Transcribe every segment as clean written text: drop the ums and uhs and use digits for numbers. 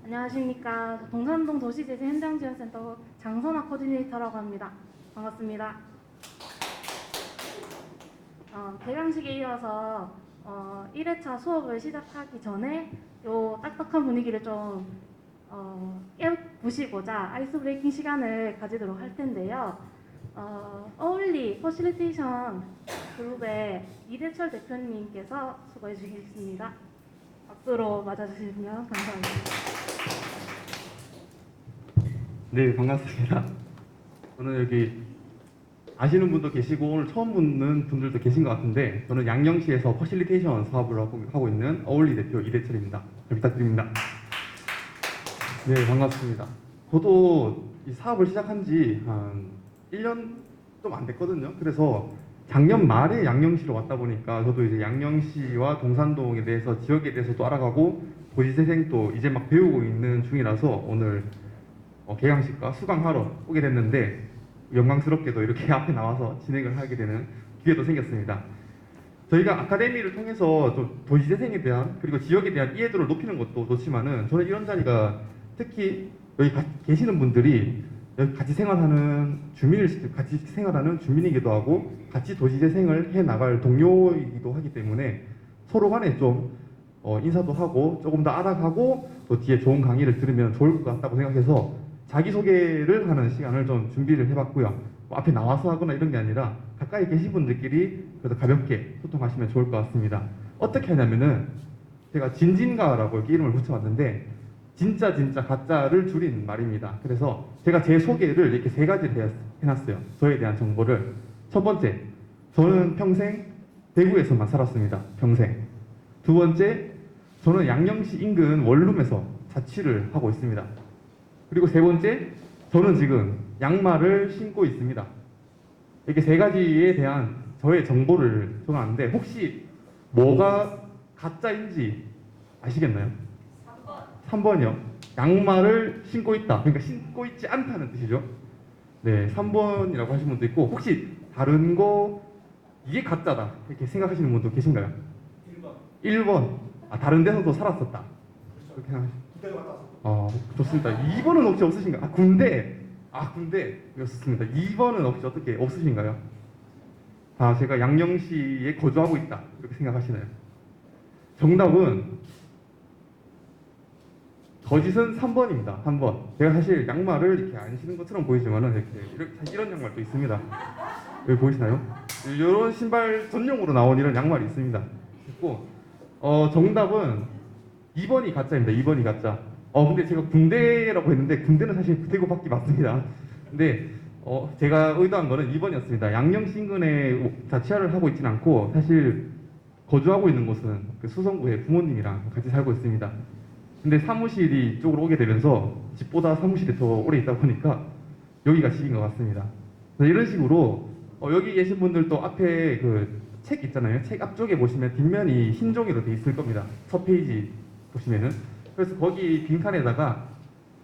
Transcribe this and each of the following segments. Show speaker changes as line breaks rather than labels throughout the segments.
안녕하십니까. 동산동 도시재생 현장지원센터 장선아 코디네이터라고 합니다. 반갑습니다. 개강식에 이어서 1회차 수업을 시작하기 전에 요 딱딱한 분위기를 좀 깨부시고자 아이스 브레이킹 시간을 가지도록 할 텐데요. 어울리 퍼실리테이션 그룹의 이대철 대표님께서 수고해 주시겠습니다. 박수로 맞아주시면 감사합니다.
네, 반갑습니다. 저는 여기 아시는 분도 계시고 오늘 처음 뵙는 분들도 계신 것 같은데, 저는 양령시에서 퍼실리테이션 사업을 하고 있는 어울리 대표 이대철입니다. 잘 부탁드립니다. 네, 반갑습니다. 저도 이 사업을 시작한 지 한 1년 좀 안 됐거든요. 그래서 작년 말에 양령시로 왔다 보니까 저도 이제 양령시와 동산동에 대해서, 지역에 대해서도 알아가고 도시재생도 이제 막 배우고 있는 중이라서 오늘 개강식과 수강하러 오게 됐는데, 영광스럽게도 이렇게 앞에 나와서 진행을 하게 되는 기회도 생겼습니다. 저희가 아카데미를 통해서 좀 도시재생에 대한, 그리고 지역에 대한 이해도를 높이는 것도 좋지만은, 저는 이런 자리가 특히 여기 계시는 분들이 여기 같이 생활하는 주민이기도 하고 같이 도시재생을 해 나갈 동료이기도 하기 때문에 서로 간에 좀 인사도 하고 조금 더 알아가고 또 뒤에 좋은 강의를 들으면 좋을 것 같다고 생각해서 자기소개를 하는 시간을 좀 준비를 해봤고요. 뭐 앞에 나와서 하거나 이런 게 아니라 가까이 계신 분들끼리 그래도 가볍게 소통하시면 좋을 것 같습니다. 어떻게 하냐면은, 제가 진진가라고 이렇게 이름을 붙여봤는데 진짜 가짜를 줄인 말입니다. 그래서 제가 제 소개를 이렇게 세 가지를 해놨어요. 저에 대한 정보를. 첫 번째, 저는 평생 대구에서만 살았습니다. 평생. 두 번째, 저는 양령시 인근 원룸에서 자취를 하고 있습니다. 그리고 세 번째, 저는 지금 양말을 신고 있습니다. 이렇게 세 가지에 대한 저의 정보를 적어놨는데, 혹시 뭐가 가짜인지 아시겠나요? 3번이요. 양말을 신고 있다. 그러니까 신고 있지 않다는 뜻이죠. 네, 3번이라고 하시는 분도 있고, 혹시 다른 거 이게 가짜다 이렇게 생각하시는 분도 계신가요? 1번. 다른 데서도 살았었다. 그렇게 생각하시죠. 좋습니다. 2번은 혹시 없으신가요? 군대였습니다. 2번은 혹시 어떻게 없으신가요? 제가 양령시에 거주하고 있다 이렇게 생각하시나요? 정답은 거짓은 3번입니다. 3번. 제가 사실 양말을 이렇게 안 신는 것처럼 보이지만은 이런 양말도 있습니다. 여기 보이시나요? 이런 신발 전용으로 나온 이런 양말이 있습니다. 있고, 정답은 2번이 가짜입니다. 2번이 가짜. 근데 제가 군대라고 했는데 군대는 사실 대구밖에 맞습니다. 근데 제가 의도한 거는 2번이었습니다. 양령시 인근에 자취를 하고 있지는 않고, 사실 거주하고 있는 곳은 그 수성구에 부모님이랑 같이 살고 있습니다. 근데 사무실이 이쪽으로 오게 되면서 집보다 사무실에 더 오래 있다 보니까 여기가 집인 것 같습니다. 이런 식으로 여기 계신 분들도 앞에 그 책 있잖아요. 책 앞쪽에 보시면 뒷면이 흰 종이로 돼 있을 겁니다. 첫 페이지 보시면은. 그래서 거기 빈칸에다가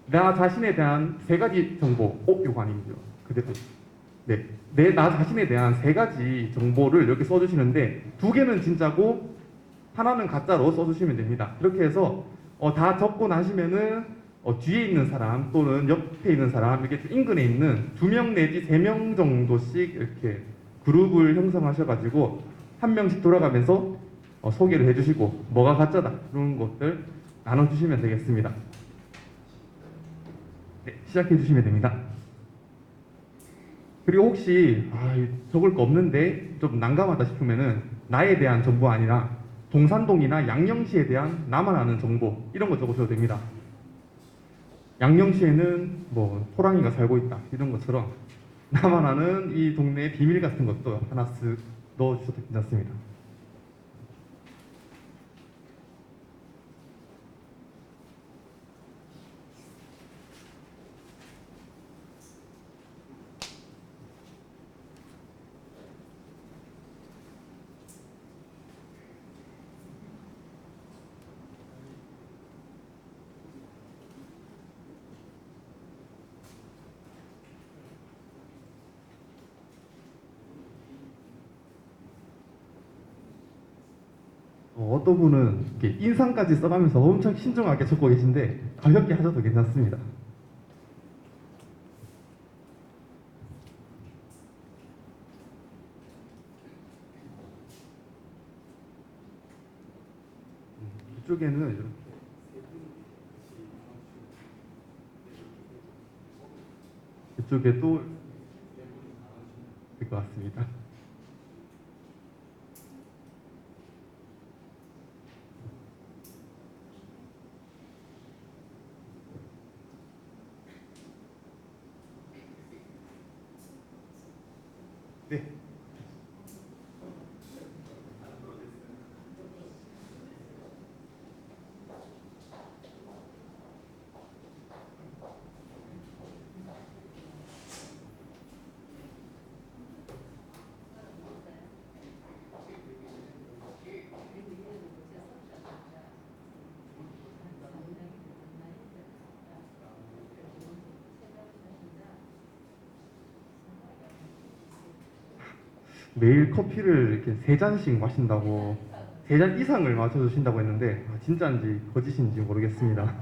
나 자신에 대한 세 가지 정보, 이거 아니죠. 그대로. 네. 나 자신에 대한 세 가지 정보를 이렇게 써주시는데, 두 개는 진짜고 하나는 가짜로 써주시면 됩니다. 이렇게 해서 다 적고 나시면은 뒤에 있는 사람 또는 옆에 있는 사람, 이렇게 인근에 있는 2명 내지 3명 정도씩 이렇게 그룹을 형성하셔가지고 한 명씩 돌아가면서 소개를 해주시고 뭐가 가짜다 그런 것들 나눠주시면 되겠습니다. 네, 시작해 주시면 됩니다. 그리고 혹시 적을 거 없는데 좀 난감하다 싶으면은 나에 대한 정보 아니라 동산동이나 양령시에 대한 나만 아는 정보, 이런 거 적으셔도 됩니다. 양령시에는 뭐 호랑이가 살고 있다 이런 것처럼 나만 아는 이 동네의 비밀 같은 것도 하나 쓱 넣어주셔도 괜찮습니다. 어떤 분은 이렇게 인상까지 써가면서 엄청 신중하게 적고 계신데 가볍게 하셔도 괜찮습니다. 이쪽에는 이렇게 이쪽에도 될 것 같습니다. 네. 매일 커피를 이렇게 3잔씩 마신다고 3잔 이상을 마셔주신다고 했는데 진짜인지 거짓인지 모르겠습니다.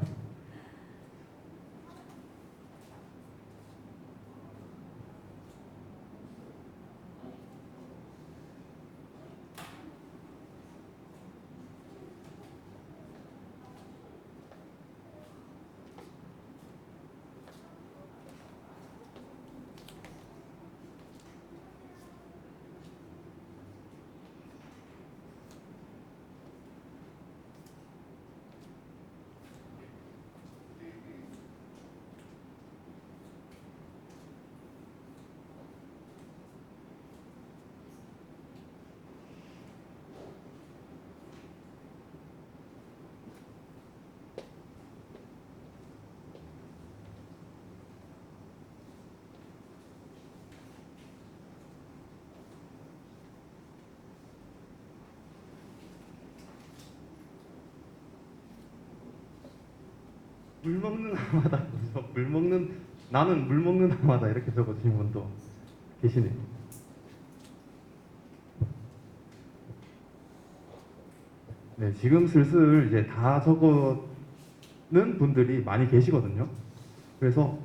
물 먹는 아마다 물 먹는 나는 물 먹는 아마다 이렇게 적어주신 분도 계시네요. 네, 지금 슬슬 이제 다 적어는 분들이 많이 계시거든요. 그래서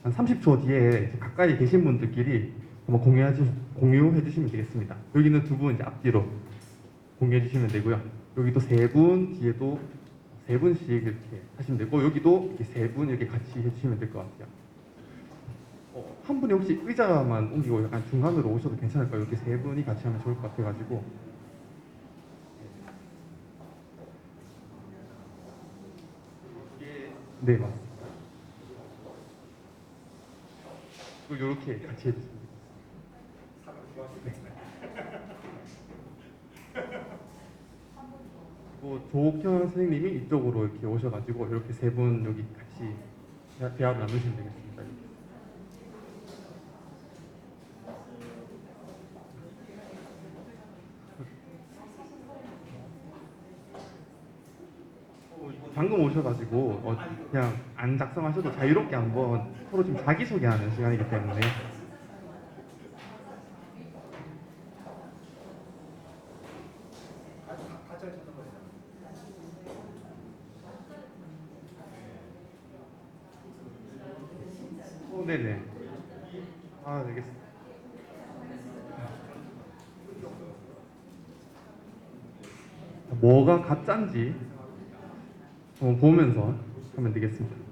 한 30초 뒤에 이제 가까이 계신 분들끼리 한번 공유해 주시면 되겠습니다. 여기는 2분 이제 앞뒤로 공유해 주시면 되고요. 여기도 3분, 뒤에도 3분씩 이렇게 하시면 되고, 여기도 이렇게 3분 이렇게 같이 해주시면 될 것 같아요. 한 분이 혹시 의자만 옮기고 약간 중간으로 오셔도 괜찮을까요? 이렇게 3분이 같이 하면 좋을 것 같아가지고. 네, 맞습니다. 그리고 이렇게 같이 해주시면 됩니다. 그리고 조옥현 선생님이 이쪽으로 이렇게 오셔가지고 이렇게 3분 여기 같이 대화를 나누시면 되겠습니다. 방금 오셔가지고 그냥 안 작성하셔도 자유롭게 한번 서로 좀 자기소개하는 시간이기 때문에 네네. 알겠습니다. 뭐가 가짜인지 보면서 하면 되겠습니다.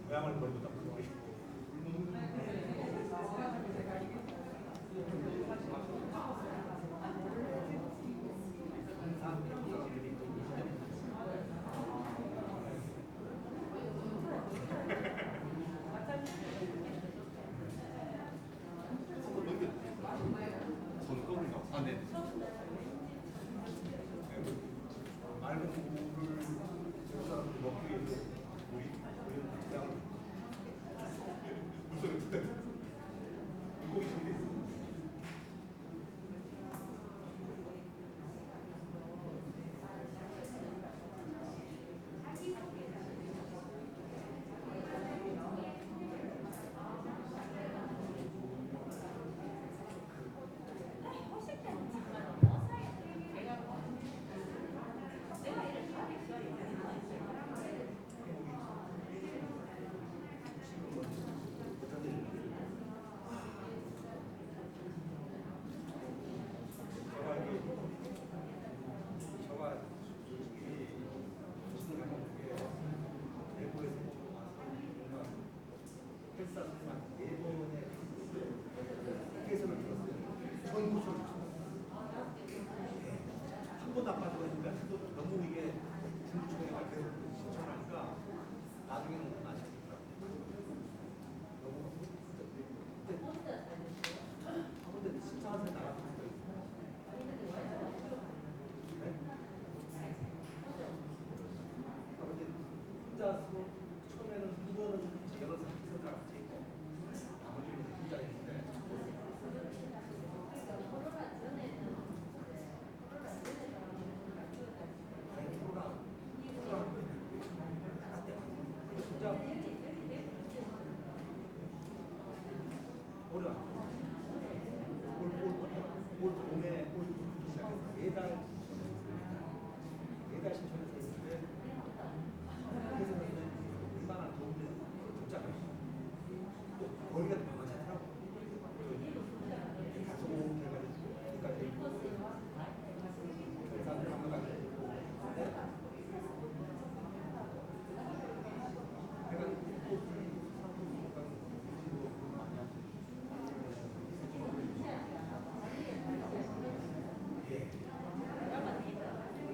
고향을 버리고 딱 그거 있고. 아, 네. 맑은 물을 먹기 위해서 우리 그냥 물속에 물고기 준비. 저가 솔직히 무슨 말인지 내부에서 보면 헬스한 네 번의 해설을 들었어요. 전 고소를 한 번도 안 빠져버리니까 너무 이게 중증에 계속 신청하니까 나중에는 안 시키더라고요. 너무 근데 신청한 사람 나가서 아버지 혼자 처음에는 한 번은 여러 상태에서 나갔지 아버지는 혼자 했는데 진짜 어려워. 올 봄에 올 시작해서 네달 신청해서 했는데 그래서는 얼마나 좋은데 복잡해요. 또 거리가 많잖아요. 가서 해가지고 여기까지 사람들 한 가지. 내가 또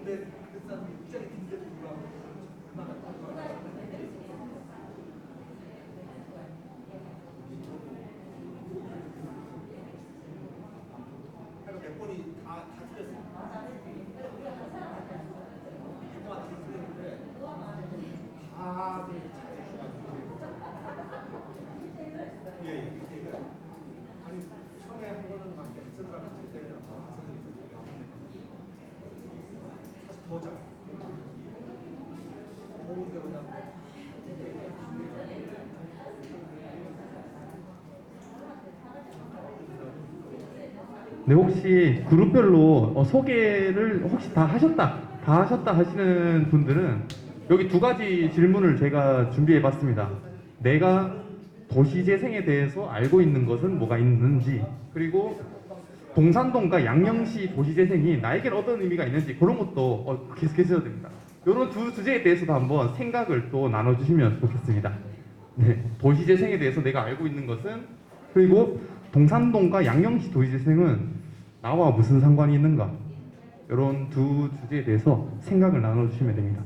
근데 그 사람 입장이 긴데 불구하고 얼마나 몇 번이 다 틀렸어요. 동안 다 틀렸는데 다 잘해주셔가지고 예. 아니 처음에 한 번은 막 엑셀을 칠 때는 사실 더 잘. 모르게 그냥
네, 혹시 그룹별로 소개를 혹시 다 하셨다 하시는 분들은 여기 두 가지 질문을 제가 준비해 봤습니다. 내가 도시재생에 대해서 알고 있는 것은 뭐가 있는지, 그리고 동산동과 양령시 도시재생이 나에게는 어떤 의미가 있는지 그런 것도 계속해서 됩니다. 이런 두 주제에 대해서도 한번 생각을 또 나눠주시면 좋겠습니다. 네, 도시재생에 대해서 내가 알고 있는 것은, 그리고 동산동과 양령시 도시재생은 나와 무슨 상관이 있는가, 이런 두 주제에 대해서 생각을 나눠주시면 됩니다.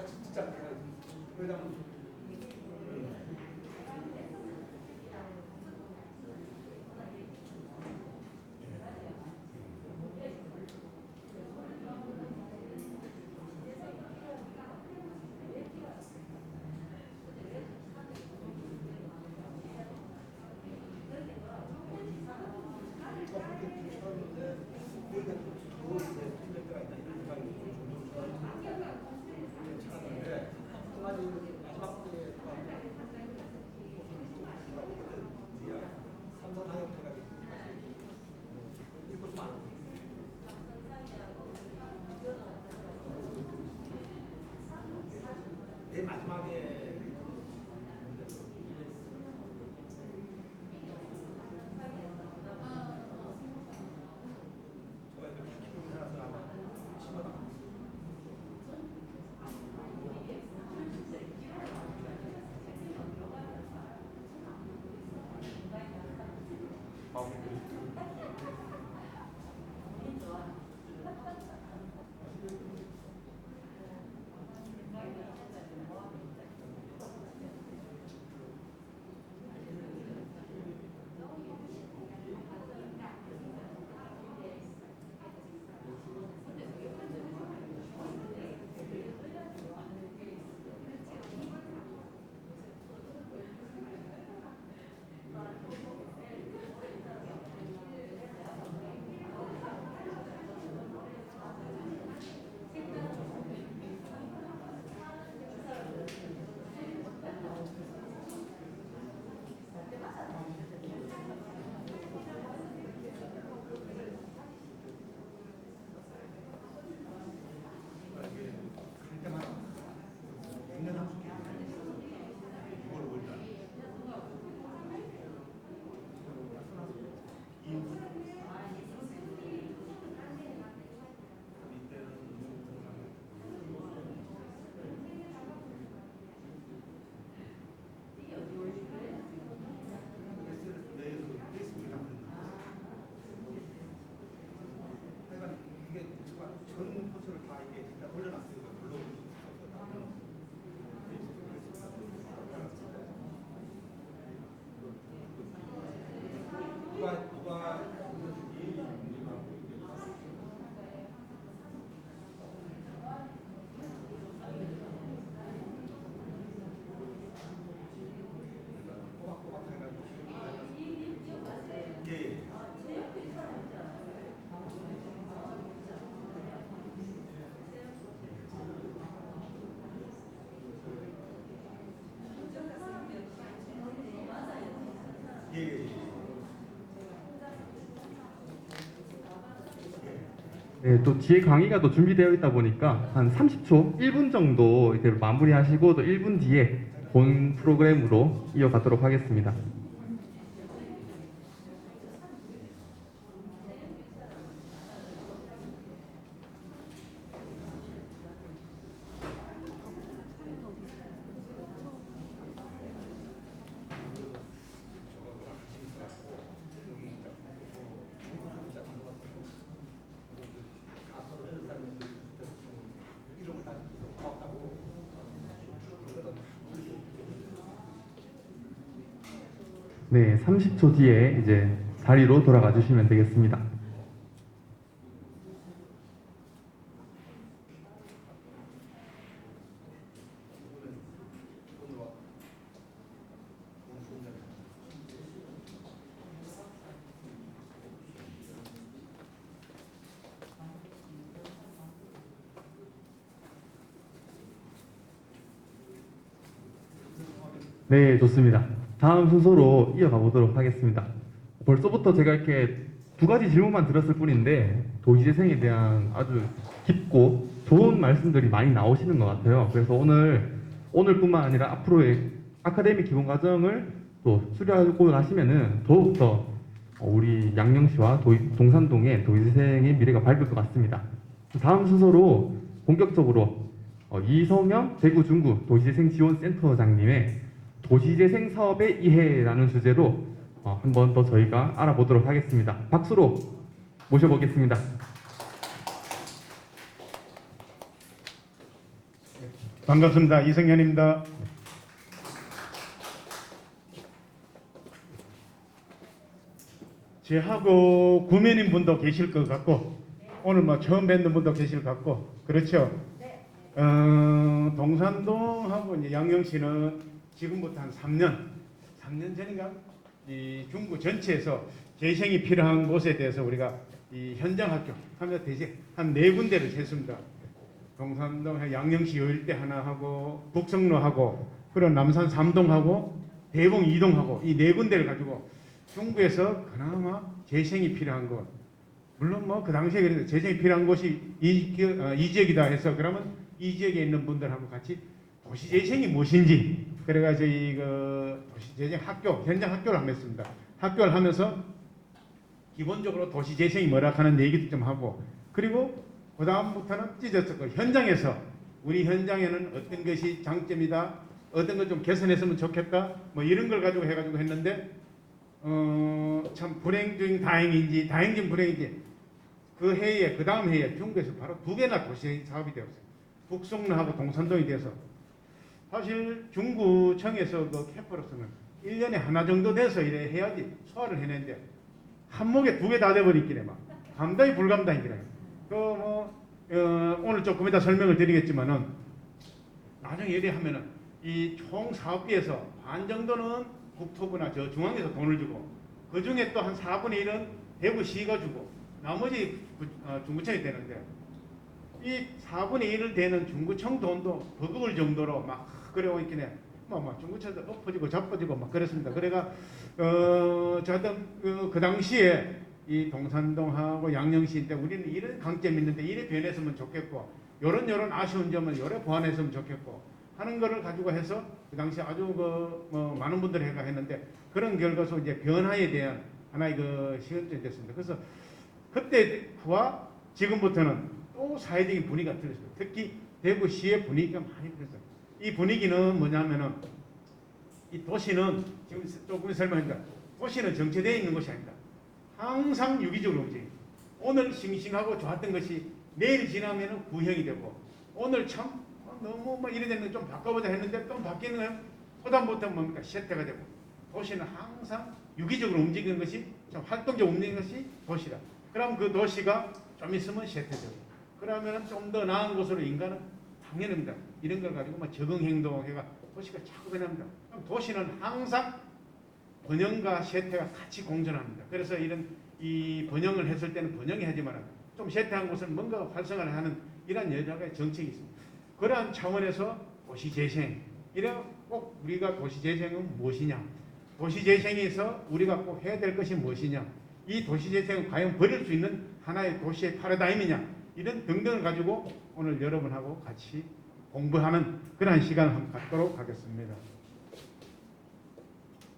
진짜 왜냐면 예.
네, 또 뒤에 강의가 또 준비되어 있다 보니까 한 30초, 1분 정도 이제 마무리하시고 또 1분 뒤에 본 프로그램으로 이어가도록 하겠습니다. 네, 30초 뒤에 이제 자리로 돌아가 주시면 되겠습니다. 네, 좋습니다. 다음 순서로 이어가 보도록 하겠습니다. 벌써부터 제가 이렇게 두 가지 질문만 들었을 뿐인데 도시재생에 대한 아주 깊고 좋은 말씀들이 많이 나오시는 것 같아요. 그래서 오늘뿐만 아니라 앞으로의 아카데미 기본 과정을 또 수료하고 나시면은 더욱더 우리 양령시와 동산동의 도시재생의 미래가 밝을 것 같습니다. 다음 순서로 본격적으로 이성영 대구중구 도시재생지원센터장님의 도시재생 사업의 이해라는 주제로 한 번 더 저희가 알아보도록 하겠습니다. 박수로 모셔보겠습니다.
반갑습니다. 이성현입니다. 저하고 구면인 분도 계실 것 같고 오늘 뭐 처음 뵙는 분도 계실 것 같고 그렇죠? 동산동하고 이제 양영시는 지금부터 한 3년 전인가 이 중구 전체에서 재생이 필요한 곳에 대해서 우리가 이 현장 학교 하면 대신 한 4군데를 셌습니다. 동산동 양영시 요일대 하나 하고 북성로하고 그리고 남산 3동하고 대봉 2동하고 이 4군데를 가지고 중구에서 그나마 재생이 필요한 곳 물론 뭐 그 당시에 그래도 재생이 필요한 곳이 이 지역이다 해서 그러면 이 지역에 있는 분들하고 같이 도시재생이 무엇인지 그래가지고 이 도시재생 학교 현장 학교를 한번 했습니다. 학교를 하면서 기본적으로 도시재생이 뭐라 하는 얘기도 좀 하고 그리고 그 다음부터는 찢어서 그 현장에서 우리 현장에는 어떤 것이 장점이다 어떤 것 좀 개선했으면 좋겠다 뭐 이런 걸 가지고 해가지고 했는데 참 불행 중 다행인지 다행 중 불행인지 그 해에 그 다음 해에 중국에서 바로 2개나 도시 사업이 되었어요. 북성로하고 동산동이 돼서 사실 중구청에서 그 캠퍼로서는 1년에 하나 정도 돼서 이래 해야지 소화를 해내는데 한 목에 2개 다 돼버리기래 막 감당이 불감당이기래. 오늘 조금 이따 설명을 드리겠지만은 나중에 이래 하면은 이 총 사업비에서 반 정도는 국토부나 저 중앙에서 돈을 주고 그 중에 또 한 4분의 1은 대구시가 주고 나머지 중구청이 되는데 이 4분의 1을 되는 중구청 돈도 버거울 정도로 막 그래오고 있긴 해. 뭐 중구청도 엎어지고 자빠지고 막 그랬습니다. 그래가 저하여튼 그 당시에 이 동산동하고 양령시 때 우리는 이런 강점이 있는데 이래 변했으면 좋겠고 요런 아쉬운 점은 요래 보완했으면 좋겠고 하는 거를 가지고 해서 그 당시 아주 뭐 많은 분들이 했는데 그런 결과서 이제 변화에 대한 하나의 그 시간점이 됐습니다. 그래서 그때와 지금부터는 또 사회적인 분위기가 틀렸어요. 특히 대구시의 분위기가 많이 틀렸어요. 이 분위기는 뭐냐면은 이 도시는 지금 조금 설명합니다. 도시는 정체되어 있는 것이 아니다. 항상 유기적으로 움직여요. 오늘 싱싱하고 좋았던 것이 내일 지나면은 구형이 되고 오늘 참 너무 뭐 이래저래 좀 바꿔보자 했는데 또 바뀌는 건 호담부터 뭡니까 쇠퇴가 되고 도시는 항상 유기적으로 움직이는 것이 좀 활동적으로 움직이는 것이 도시다. 그럼 그 도시가 좀 있으면 쇠퇴되고 그러면 좀 더 나은 곳으로 인간은 당연합니다. 이런 걸 가지고 막 적응 행동해가 도시가 자꾸 변합니다. 그럼 도시는 항상 번영과 쇠퇴가 같이 공존합니다. 그래서 이런 이 번영을 했을 때는 번영이 하지만 좀 쇠퇴한 곳은 뭔가 활성화를 하는 이런 여자의 정책이 있습니다. 그러한 차원에서 도시재생 이래 꼭 우리가 도시재생은 무엇이냐 도시재생에서 우리가 꼭 해야 될 것이 무엇이냐, 이 도시재생은 과연 버릴 수 있는 하나의 도시의 패러다임이냐, 이런 등등을 가지고 오늘 여러분하고 같이 공부하는 그러한 시간을 한번 갖도록 하겠습니다.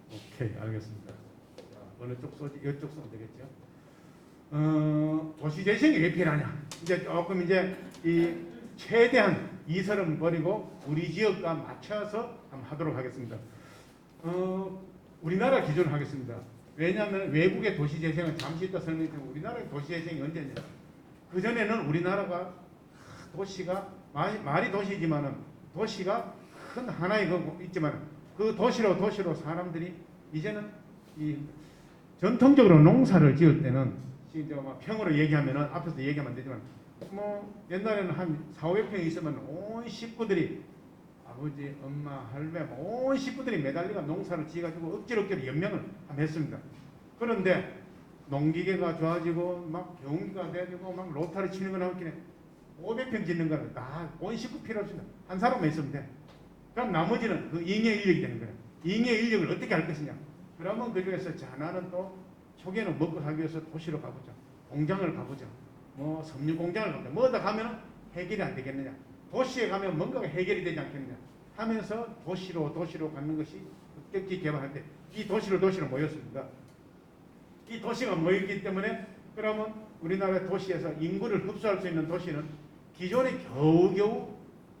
오케이, 알겠습니다. 자, 어느 쪽 써지? 이쪽 쓰면 되겠죠. 도시재생이 왜 필요하냐? 이제 조금 이제 이 최대한 이설은 버리고 우리 지역과 맞춰서 한번 하도록 하겠습니다. 우리나라 기준으로 하겠습니다. 왜냐하면 외국의 도시재생은 잠시 이따 설명드리면 우리나라의 도시재생이 언제냐? 그 전에는 우리나라가 도시가 말이 도시지만은 도시가 큰 하나의 거 있지만 그 도시로 사람들이 이제는 이 전통적으로 농사를 지을 때는 지금 막 평으로 얘기하면은 앞에서 얘기하면 안 되지만 뭐 옛날에는 한 4,500평 있으면 온 식구들이 아버지, 엄마, 할매 온 식구들이 매달리가 농사를 지어가지고 억지로 연명을 했습니다. 그런데 농기계가 좋아지고 막 경기가 돼가지고 막 로타리 치는 거 나오긴 해. 500평 짓는 거는 다 온 식구 필요 없습니다. 한 사람만 있으면 돼. 그럼 나머지는 그 잉여 인력이 되는 거예요. 잉여 인력을 어떻게 할 것이냐. 그러면 그 중에서 자, 나는 또 초기에는 먹고 살기 위해서 도시로 가보자. 공장을 가보자. 뭐 섬유 공장을 가보자. 뭐다 가면은 해결이 안 되겠느냐. 도시에 가면 뭔가가 해결이 되지 않겠느냐 하면서 도시로 가는 것이 급격히 개발할 때 이 도시로 모였습니다. 이 도시가 모였기 때문에 그러면 우리나라 도시에서 인구를 흡수할 수 있는 도시는 기존에 겨우겨우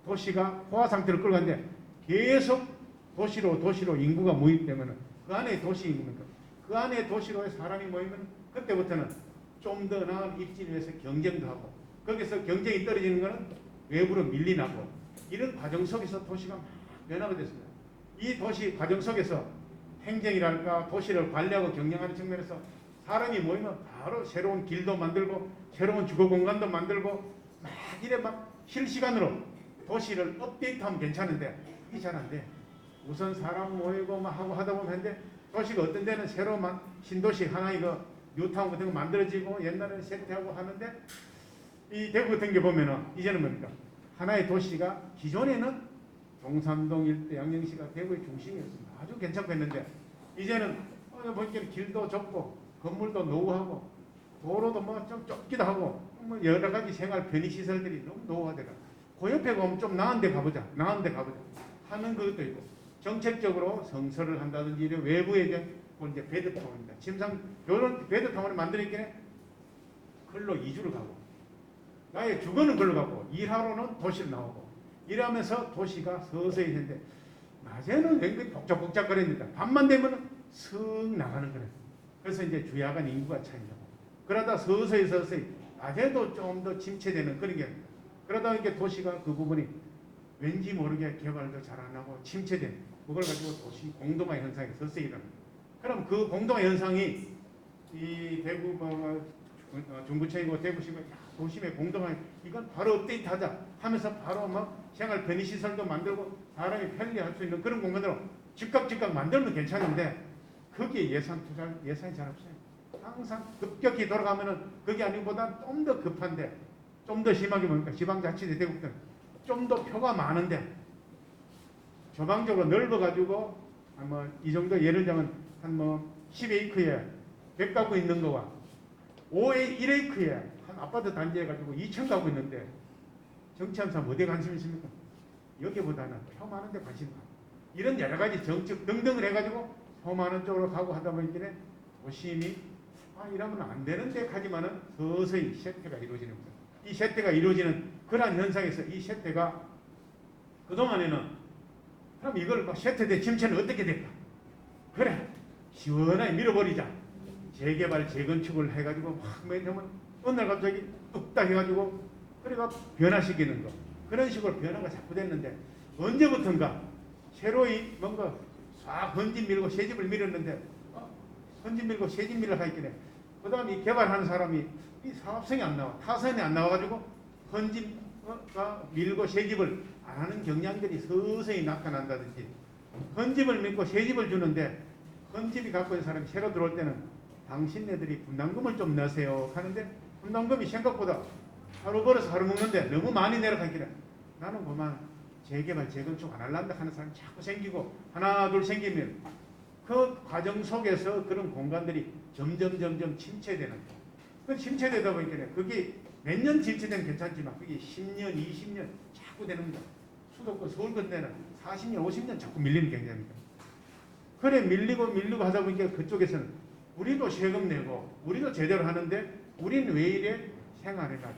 도시가 포화 상태를 끌고 갔는데 계속 도시로 인구가 모이기 때문에 그 안에 도시 인구입니까? 그 안에 도시로 사람이 모이면 그때부터는 좀 더 나은 입지를 위해서 경쟁도 하고 거기서 경쟁이 떨어지는 것은 외부로 밀리나고 이런 과정 속에서 도시가 막 변화가 됐습니다. 이 도시 과정 속에서 행정이랄까 도시를 관리하고 경영하는 측면에서 사람이 모이면 바로 새로운 길도 만들고 새로운 주거 공간도 만들고 막 이래 막 실시간으로 도시를 업데이트하면 괜찮은데 이게 잘 안 돼. 우선 사람 모이고 막 하고 하다 보면 근데 도시가 어떤 데는 새로운 신도시 하나의 그 뉴타운 같은 거 만들어지고 옛날에는 세트하고 하는데 이 대구 같은 게 보면은 이제는 뭡니까? 하나의 도시가 기존에는 동산동 일대 양령시가 대구의 중심이었습니다. 아주 괜찮고 했는데 이제는 보니까 길도 좁고 건물도 노후하고 도로도 뭐 좀 좁기도 하고 뭐 여러 가지 생활 편의 시설들이 너무 노후화되라. 그 옆에 가면 좀 나은 데 가보자 하는 것도 있고 정책적으로 성서를 한다든지 이런 외부에 이제 베드타운입니다. 침상 이런 베드타운을 만드니까 글로 이주를 가고 나의 주거는 글로 가고 일하러는 도시로 나오고 이러면서 도시가 서서히 했는데 낮에는 굉장히 복잡복잡거립니다. 밤만 되면 슥 나가는 거예요. 그래서 이제 주야 간 인구가 차이나고 그러다 서서히 낮에도 좀 더 침체되는 그런 게 그러다 이렇게 도시가 그 부분이 왠지 모르게 개발도 잘 안 하고 침체된 그걸 가지고 도시 공동화 현상이 서서히 일어납니다. 그럼 그 공동화 현상이 이 대구 중구청이고 대구시고 도심의 공동화 이건 바로 업데이트하자 하면서 바로 막 생활 편의시설도 만들고 사람이 편리할 수 있는 그런 공간으로 즉각 만들면 괜찮은데 거기에 예산이 잘 없어요. 항상 급격히 돌아가면은 그게 아니보다 좀 더 급한데 좀 더 심하게 보니까 지방자치대 대구는 좀 더 표가 많은데 조방적으로 넓어가지고 이 정도 예를 들면 한 10에이크에 100가구 있는 거와 1에이크에 한 아파트 단지에 가지고 2,000가구 있는데 정치하는 사람 어디에 관심 있습니까? 여기보다는 표 많은 데 관심 가고 이런 여러 가지 정책 등등을 해가지고 표 많은 쪽으로 가고 하다 보니까 도심이 이러면 안 되는데 가지만은 서서히 쇠퇴가 이루어지는 거죠. 이 쇠퇴가 이루어지는 그러한 현상에서 이 쇠퇴가 그동안에는 그럼 이걸 쇠퇴된 침체는 어떻게 될까? 그래 시원하게 밀어버리자. 재개발 재건축을 해가지고 막 매년 어느 날 갑자기 뚝딱 해가지고 그래가 변화시키는 거 그런 식으로 변화가 자꾸 됐는데 언제부턴가 새로이 뭔가 싹 헌집 밀고 새집을 밀었는데 헌집 밀고 새집 밀을 하겠네. 그 다음에 이 개발하는 사람이 이 사업성이 안 나와 타선이 안 나와가지고 헌집가 밀고 새집을 안 하는 경향들이 서서히 나타난다든지 헌집을 밀고 새집을 주는데 헌집이 갖고 있는 사람이 새로 들어올 때는 당신네들이 분담금을 좀 내세요 하는데 분담금이 생각보다 하루 벌어서 하루 먹는데 너무 많이 내려가니까 나는 그만 재개발 재건축 안 할란다 하는 사람이 자꾸 생기고 하나 둘 생기면 그 과정 속에서 그런 공간들이 점점 침체되는 거예요. 그 침체되다 보니까 그게 몇 년 침체되면 괜찮지만 그게 10년, 20년 자꾸 되는 겁니다. 수도권 서울 건대는 40년, 50년 자꾸 밀리는 경향입니다. 그래 밀리고 하다 보니까 그쪽에서는 우리도 세금 내고 우리도 제대로 하는데 우리는 왜 이래 생활이나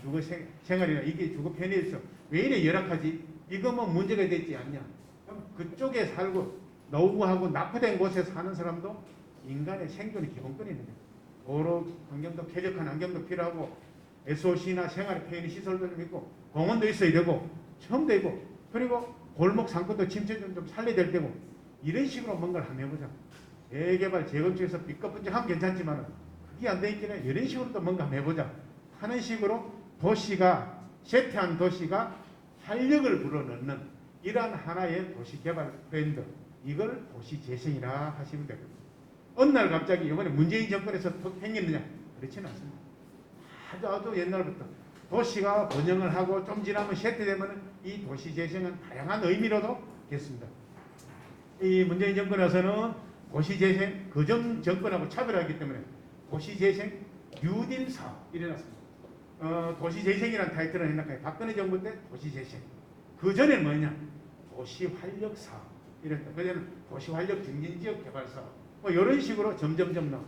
생활이나 이게 주거 편의에서 왜 이래 열악하지? 이거 뭐 문제가 되지 않냐? 그럼 그쪽에 살고 노후하고 낙후된 곳에 사는 사람도 인간의 생존의 기본권이 있는 거예요. 도로 환경도 쾌적한 환경도 필요하고 SOC나 생활의 편의 시설도 좀 있고 공원도 있어야 되고 처음도 있고 그리고 골목 상권도 침체 좀 살려야 될 때고 이런 식으로 뭔가를 한번 해보자. 재개발 재건축에서 삐까뻔쩍하면 괜찮지만 그게 안 되니까 이런 식으로 또 뭔가 한번 해보자 하는 식으로 도시가 쇠퇴한 도시가 활력을 불어넣는 이러한 하나의 도시개발 트렌드 이걸 도시재생이라 하시면 되거든요. 어느 날 갑자기 이번에 문재인 정권에서 턱 생겼느냐? 그렇지는 않습니다. 아주 옛날부터 도시가 번영을 하고 좀 지나면 쇠퇴되면 이 도시재생은 다양한 의미로도 됐습니다. 이 문재인 정권에서는 도시재생 그전 정권하고 차별하기 때문에 도시재생 뉴딜 사업 일어났습니다. 도시재생이라는 타이틀은 했나까요? 박근혜 정부 때 도시재생. 그 전에는 뭐냐? 도시활력 사업. 이랬다. 그전에는 도시활력 증진지역 개발 사업. 뭐 이런 식으로 점점점 나오고.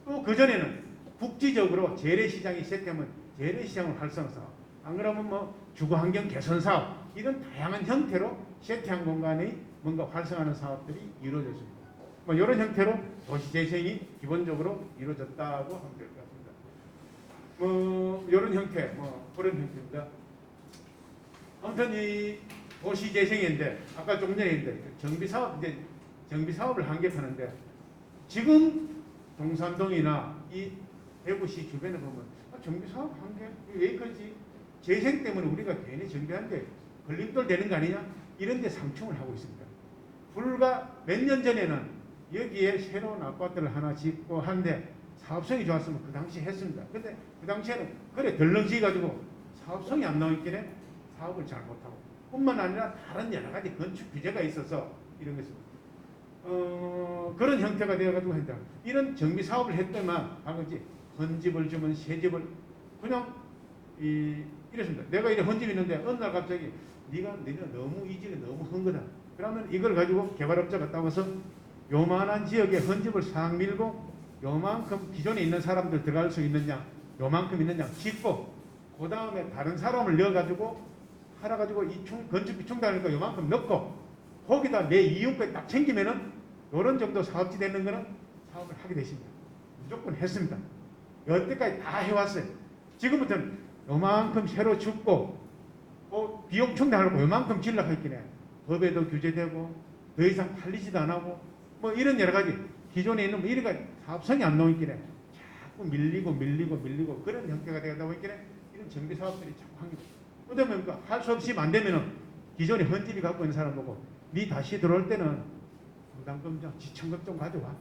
또 그 전에는 국지적으로 재래시장이 쇠퇴하면 재래시장을 활성화 사업. 안 그러면 뭐 주거환경 개선 사업. 이런 다양한 형태로 쇠퇴한 공간이 뭔가 활성화하는 사업들이 이루어졌습니다. 뭐 이런 형태로 도시재생이 기본적으로 이루어졌다고 하면 될 것 같습니다. 뭐 이런 형태, 뭐 그런 형태입니다. 아무튼 이 도시재생인데 아까 조금 전에 했는데 정비사업 이제 정비사업을 한개하는데 지금 동산동이나 이 대구시 주변에 보면 정비사업 한개 왜 그러지? 재생 때문에 우리가 괜히 정비하는데 걸림돌 되는 거 아니냐? 이런 데 상충을 하고 있습니다. 불과 몇 년 전에는 여기에 새로운 아파트를 하나 짓고 하는데 사업성이 좋았으면 그 당시 했습니다. 근데 그 당시에는 그래 덜렁지가지고 사업성이 안 나오기에 사업을 잘 못하고 뿐만 아니라 다른 여러 가지 건축 규제가 있어서 이런 것을 그런 형태가 되어가지고 한다. 이런 정비 사업을 했더만 방금지 헌집을 주면 새 집을 그냥 이랬습니다. 내가 이래 헌집이 있는데 어느 날 갑자기 너는 너무 이 집이 너무 헌 거다. 그러면 이걸 가지고 개발업자가 따와서 요만한 지역에 헌집을 싹 밀고 요만큼 기존에 있는 사람들 들어갈 수 있느냐 요만큼 있느냐 짓고 그 다음에 다른 사람을 넣어가지고 팔아가지고 건축비 충당하니까 요만큼 넣고 거기다 내 이용까지 딱 챙기면은 요런 정도 사업지 되는 거는 사업을 하게 되십니다. 무조건 했습니다. 여태까지 다 해왔어요. 지금부터는 요만큼 새로 짓고 비용 충당하고 요만큼 질러가 있긴 해. 법에도 규제되고 더 이상 팔리지도 안 하고 뭐 이런 여러 가지 기존에 있는 뭐 이런 사업성이 안 나오긴 해. 자꾸 밀리고 그런 형태가 되다 보니까 이런 정비 사업들이 자꾸 합니다. 그러면 할 수 없이 안 되면은 기존에 헌집이 갖고 있는 사람 보고 니 다시 들어올 때는 부담금 좀 지천금 좀 가져와.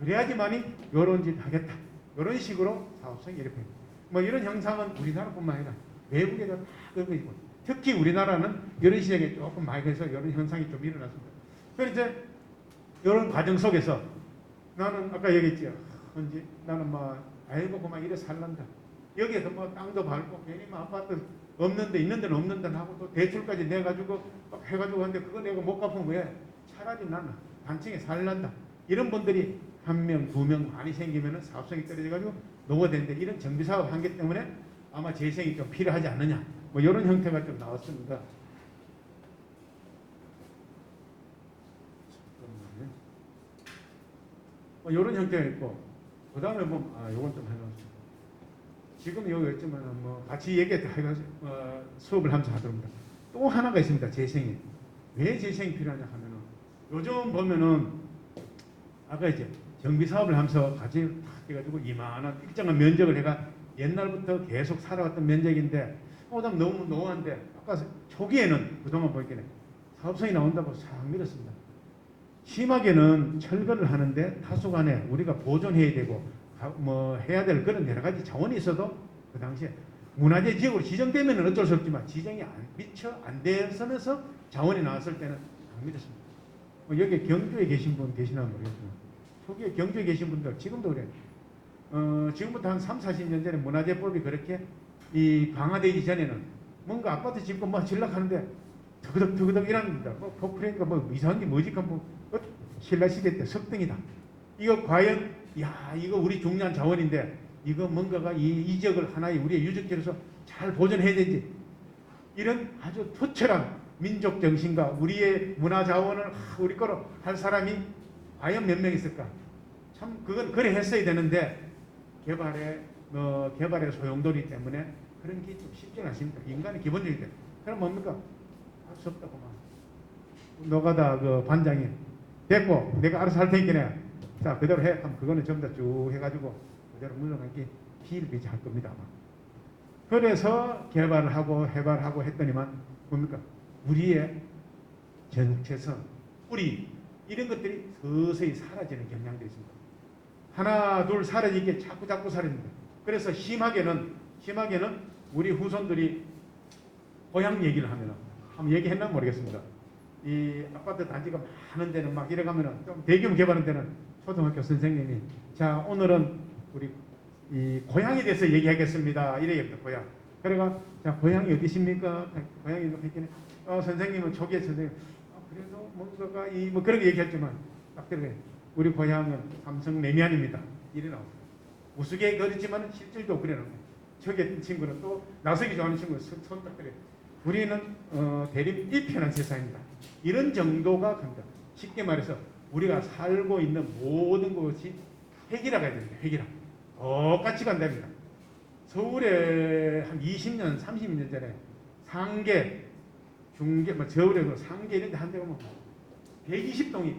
그래야지만이 요런 짓 하겠다. 이런 식으로 사업성이 이렇게 뭐 이런 형상은 우리나라뿐만 아니라 외국에도 다 그런 거 있고 특히 우리나라는 이런 시장에 조금 많이 돼서 이런 현상이 좀 일어났습니다. 그래서 이제 이런 과정 속에서 나는 아까 얘기했죠. 언제 나는 뭐 아이고 그만 이래 살란다. 여기에서 뭐 땅도 밟고 괜히 뭐 아파트 없는데 있는 데는 없는 데는 하고 또 대출까지 내가지고 막 해가지고 하는데 그거 내가 못 갚으면 왜? 차라리 나는 단층에 살란다. 이런 분들이 한 명, 두 명 많이 생기면은 사업성이 떨어져가지고 노후되는데 이런 정비사업 한개 때문에 아마 재생이 좀 필요하지 않느냐. 뭐 이런 형태가 좀 나왔습니다. 뭐 이런 형태가 있고 그 다음에 뭐 요건 좀 해놓습니다. 지금 여기 있지만 뭐 같이 얘기해서 수업을 하면서 하더랍니다. 또 하나가 있습니다. 재생이. 왜 재생이 필요하냐 하면은 요즘 보면은 아까 이제 정비 사업을 하면서 같이 탁 해가지고 이만한 일정한 면적을 해가 옛날부터 계속 살아왔던 면적인데 너무 노후한데 아까 초기에는 그동안 보니까 사업성이 나온다고 싹 밀었습니다. 심하게는 철거를 하는데 다소간에 우리가 보존해야 되고 뭐 해야 될 그런 여러 가지 자원이 있어도 그 당시에 문화재 지역으로 지정되면 어쩔 수 없지만 지정이 미처 안 되면서 자원이 나왔을 때는 안 믿었습니다. 여기 경주에 계신 분 계시나 모르겠지만 초기에 경주에 계신 분들 지금도 그래요. 지금부터 한 3, 40년 전에 문화재법이 그렇게 이 강화되기 전에는 뭔가 아파트 짓고 뭐 질락하는데 더그덕 이랍니다. 뭐 포크레인가 뭐 이상한 게 뭐지? 뭐 신라 시대 때 석등이다. 이거 과연 이거 우리 중요한 자원인데 이거 뭔가가 이 지역을 하나의 우리의 유적지로서 잘 보존해야 되지. 이런 아주 투철한 민족 정신과 우리의 문화 자원을 우리 거로 할 사람이 과연 몇 명 있을까? 참 그건 그래 했어야 되는데 개발의 소용돌이 때문에 그런 게 좀 쉽지는 않습니다. 인간의 기본적인 게. 그럼 뭡니까? 할 수 없다고만. 노가다 그 반장이 됐고 내가 알아서 할 테니까 자 그대로 해. 그럼 그거는 전부 다 쭉 해가지고 그대로 물러가기 비일비재 할 겁니다. 아마. 그래서 개발을 하고 해발하고 했더니만 뭡니까? 우리의 정체성, 뿌리 이런 것들이 서서히 사라지는 경향들이 있습니다. 하나 둘 사라지게 자꾸 사라집니다. 그래서 심하게는 우리 후손들이 고향 얘기를 하면 한번 얘기했나 모르겠습니다. 이 아파트 단지가 많은 데는 막 이래가면은 좀 대규모 개발한 데는 초등학교 선생님이 자 오늘은 우리 이 고향에 대해서 얘기하겠습니다. 이래요 고향. 그래가 자 고향이 어디십니까? 고향이 했더니 선생님은 초기에 선생님 그래도 뭔가가 뭐 그런 거 얘기했지만 딱 들어가요. 우리 고향은 삼성 내면입니다. 이래 나옵니다. 우스개 그렇지만 실질도 그래 나옵니다. 저기 친구는 또 나서기 좋아하는 친구는 손딱 그래. 우리는 대립 이편한 세상입니다. 이런 정도가 갑니다. 쉽게 말해서 우리가 살고 있는 모든 것이 획일화가 됩니다. 획일화. 똑같이 간답니다. 서울에 한 20년, 30년 전에 상계, 중계, 뭐 저울에 상계 이런 데 한 대 가면 120동이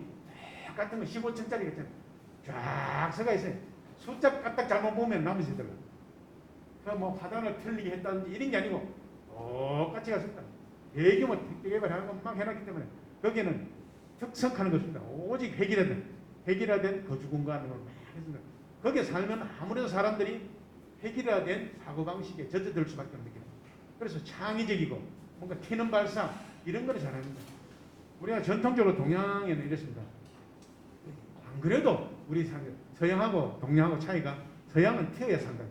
똑같은 거 15층짜리 같잖아요. 쫙 서가 있어요. 숫자 까딱 잘못 보면 남으시더라고요. 뭐 화단을 틀리게 했다든지 이런 게 아니고 똑같이 갔습니다. 대규모 택배개발하는 건 막 해놨기 때문에 거기는 특성하는 것입니다. 오직 획일화된 거주 공간을 막 했습니다. 거기에 살면 아무래도 사람들이 획일화된 사고방식에 젖어들 수밖에 없는 게 그래서 창의적이고 뭔가 튀는 발상 이런 거를 잘합니다. 우리가 전통적으로 동양에는 이랬습니다. 안 그래도 우리 서양하고 동양하고 차이가 서양은 튀어야 산다.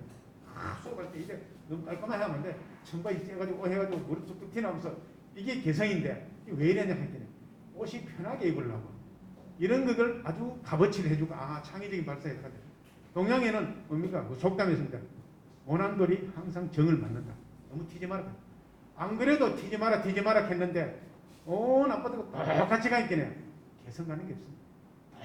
수업할 때 이제 너무 깔끔하게 하면 안 돼. 청바지 째가지고 해가지고 머리 툭툭 튀나면서 이게 개성인데 왜 이러냐 했더니 옷이 편하게 입으려고 이런 것을 아주 값어치를 해주고 창의적인 발상이 들어가죠. 동양에는 뭡니까? 뭐 속담이 있습니다. 모난돌이 항상 정을 맞는다. 너무 튀지 마라. 안 그래도 튀지 마라 했는데 온 아파트가 똑같이 가 있긴 해. 개성 가는 게 없습니다.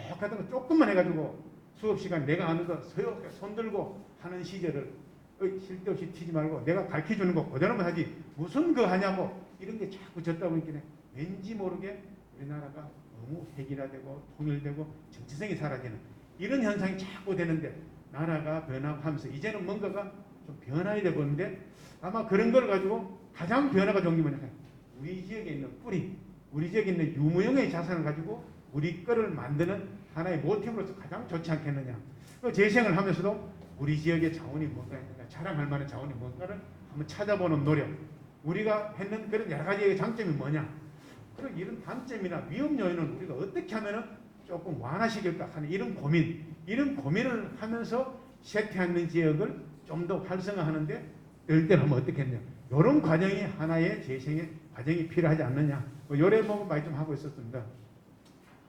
똑같은 거 조금만 해가지고 수업 시간 내가 하는 거 서럽게 손들고 하는 시절을 쓸데없이 튀지 말고 내가 가르쳐주는 거 그대로만 하지 무슨 거 하냐고 이런 게 자꾸 졌다고 있긴 해. 왠지 모르게 우리나라가 너무 획일화되고 통일되고 정체성이 사라지는 이런 현상이 자꾸 되는데 나라가 변하고 하면서 이제는 뭔가가 좀 변화해야 되는데 아마 그런 걸 가지고 가장 변화가 좋은 게 뭐냐면 우리 지역에 있는 뿌리, 우리 지역에 있는 유무형의 자산을 가지고 우리 거를 만드는 하나의 모티브로서 가장 좋지 않겠느냐. 재생을 하면서도 우리 지역의 자원이 뭔가 있는가, 자랑할 만한 자원이 뭔가를 한번 찾아보는 노력. 우리가 했는 그런 여러 가지의 장점이 뭐냐. 그리고 이런 단점이나 위험 요인은 우리가 어떻게 하면은 조금 완화시킬까 하는 이런 고민을 하면서 쇠퇴하는 지역을 좀 더 활성화하는데 이럴 때는 하면 어떻게 했냐. 이런 과정이 하나의 재생의 과정이 필요하지 않느냐. 요래 보고 많이 좀 하고 있었습니다.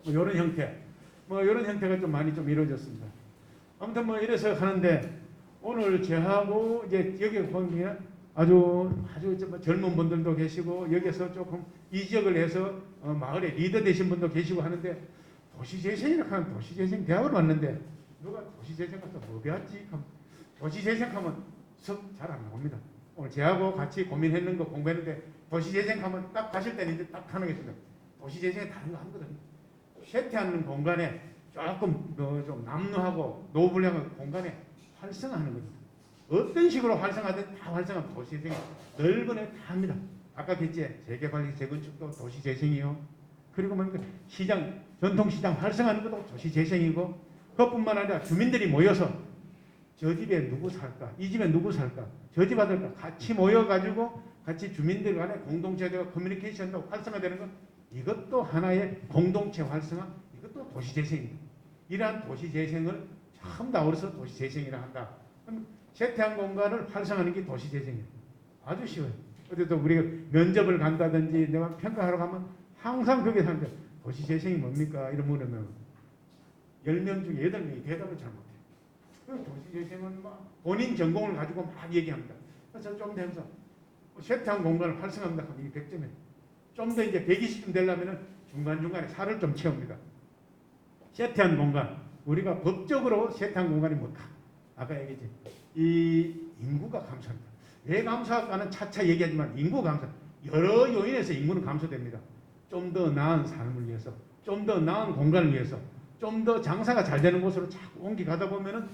이런 형태. 이런 형태가 좀 많이 좀 이루어졌습니다. 아무튼 이래서 하는데 오늘 저하고 이제 여기 보면 아주 젊은 분들도 계시고 여기서 조금 이 지역을 해서 마을의 리더 되신 분도 계시고 하는데 도시재생이라고 하면 도시재생 대학을 왔는데 누가 도시재생 가서 뭐 배웠지? 도시재생하면 썩 잘 안 나옵니다. 오늘 저하고 같이 고민했는 거 공부했는데 도시재생하면 딱 가실 때는 이제 딱 하는 게 있습니다. 도시재생에 다른 거 하거든요. 쇠퇴하는 공간에 조금 좀 남루하고 노블량한 공간에 활성화하는 겁니다. 어떤 식으로 활성화든 다 활성화하면 도시재생이 넓은 애 다 합니다. 아까 했지 재개발, 재건축도 도시재생이요. 그리고 시장, 전통시장 활성화하는 것도 도시재생이고 그것뿐만 아니라 주민들이 모여서 저 집에 누구 살까? 이 집에 누구 살까? 저 집 아들까? 같이 모여가지고 같이 주민들 간에 공동체가 커뮤니케이션도 활성화되는 것 이것도 하나의 공동체 활성화 이것도 도시재생입니다. 이러한 도시 재생을 처음 나와서 도시 재생이라 한다. 그럼 쇠퇴한 공간을 활성화하는 게 도시 재생이에요. 아주 쉬워요. 어디도 우리가 면접을 간다든지 내가 평가하러 가면 항상 그게 하는데 도시 재생이 뭡니까? 이런 물으면 10명 중에 8명이 대답을 잘 못해요. 그 도시 재생은 막 본인 전공을 가지고 막 얘기합니다. 그래서 좀 되면서 쇠퇴한 공간을 활성화한다 하면 이게 100점이에요. 좀 더 이제 120점 되려면 중간중간에 살을 좀 채웁니다. 쇠퇴한 공간, 우리가 법적으로 쇠퇴한 공간이 뭘까? 아까 얘기했지. 이 인구가 감소합니다. 왜 감소할까는 차차 얘기하지만 인구 감소, 여러 요인에서 인구는 감소됩니다. 좀 더 나은 삶을 위해서, 좀 더 나은 공간을 위해서, 좀 더 장사가 잘 되는 곳으로 자꾸 옮겨가다 보면은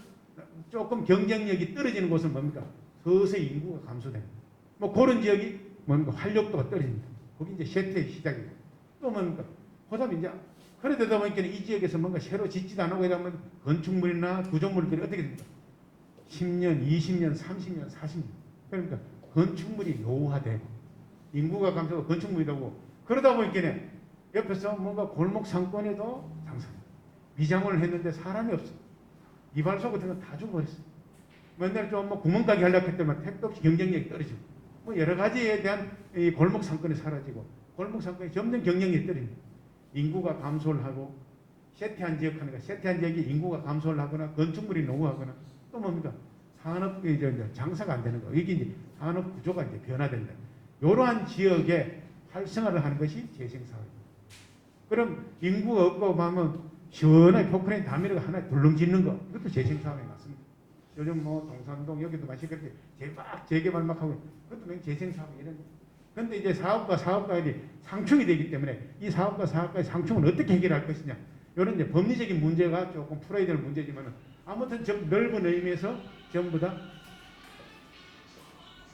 조금 경쟁력이 떨어지는 곳은 뭡니까? 서서히 인구가 감소됩니다. 뭐 그런 지역이 뭡니까? 활력도가 떨어집니다. 거기 이제 쇠퇴의 시작입니다. 또 뭡니까? 그다음에 이제 그래 되다 보니까 이 지역에서 뭔가 새로 짓지도 않고 이러면 건축물이나 구조물들이 어떻게 됩니까? 10년, 20년, 30년, 40년. 그러니까 건축물이 노후화되고 인구가 감소하고 건축물이 되고 그러다 보니까 옆에서 뭔가 골목 상권에도 장사합니다. 미장원을 했는데 사람이 없어. 이발소 같은 건 다 죽어버렸어. 맨날 좀 뭐 구멍가게 하려고 했더니 택도 없이 경쟁력이 떨어지고 뭐 여러 가지에 대한 이 골목 상권이 사라지고 골목 상권이 점점 경쟁력이 떨어집니다. 인구가 감소를 하고 쇠퇴한 지역 하니까 쇠퇴한 지역이 인구가 감소를 하거나 건축물이 노후하거나 또 뭡니까? 산업 이제 장사가 안 되는 거. 이게 이제 산업 구조가 이제 변화된다. 이러한 지역에 활성화를 하는 것이 재생사업입니다. 그럼 인구가 없고 하면 시원하게 포크레인 다 밀어가 하나에 굴렁 짓는 거. 이것도 재생사업에 맞습니다. 요즘 뭐 동산동 여기도 마치 그렇게 재개발 막 하고 그것도 맹 재생사업 이런 거. 근데 이제 사업과 사업가들이 상충이 되기 때문에 이 사업과 사업가의 상충을 어떻게 해결할 것이냐. 이런 이제 법리적인 문제가 조금 풀어야 될 문제지만은 아무튼 좀 넓은 의미에서 전부 다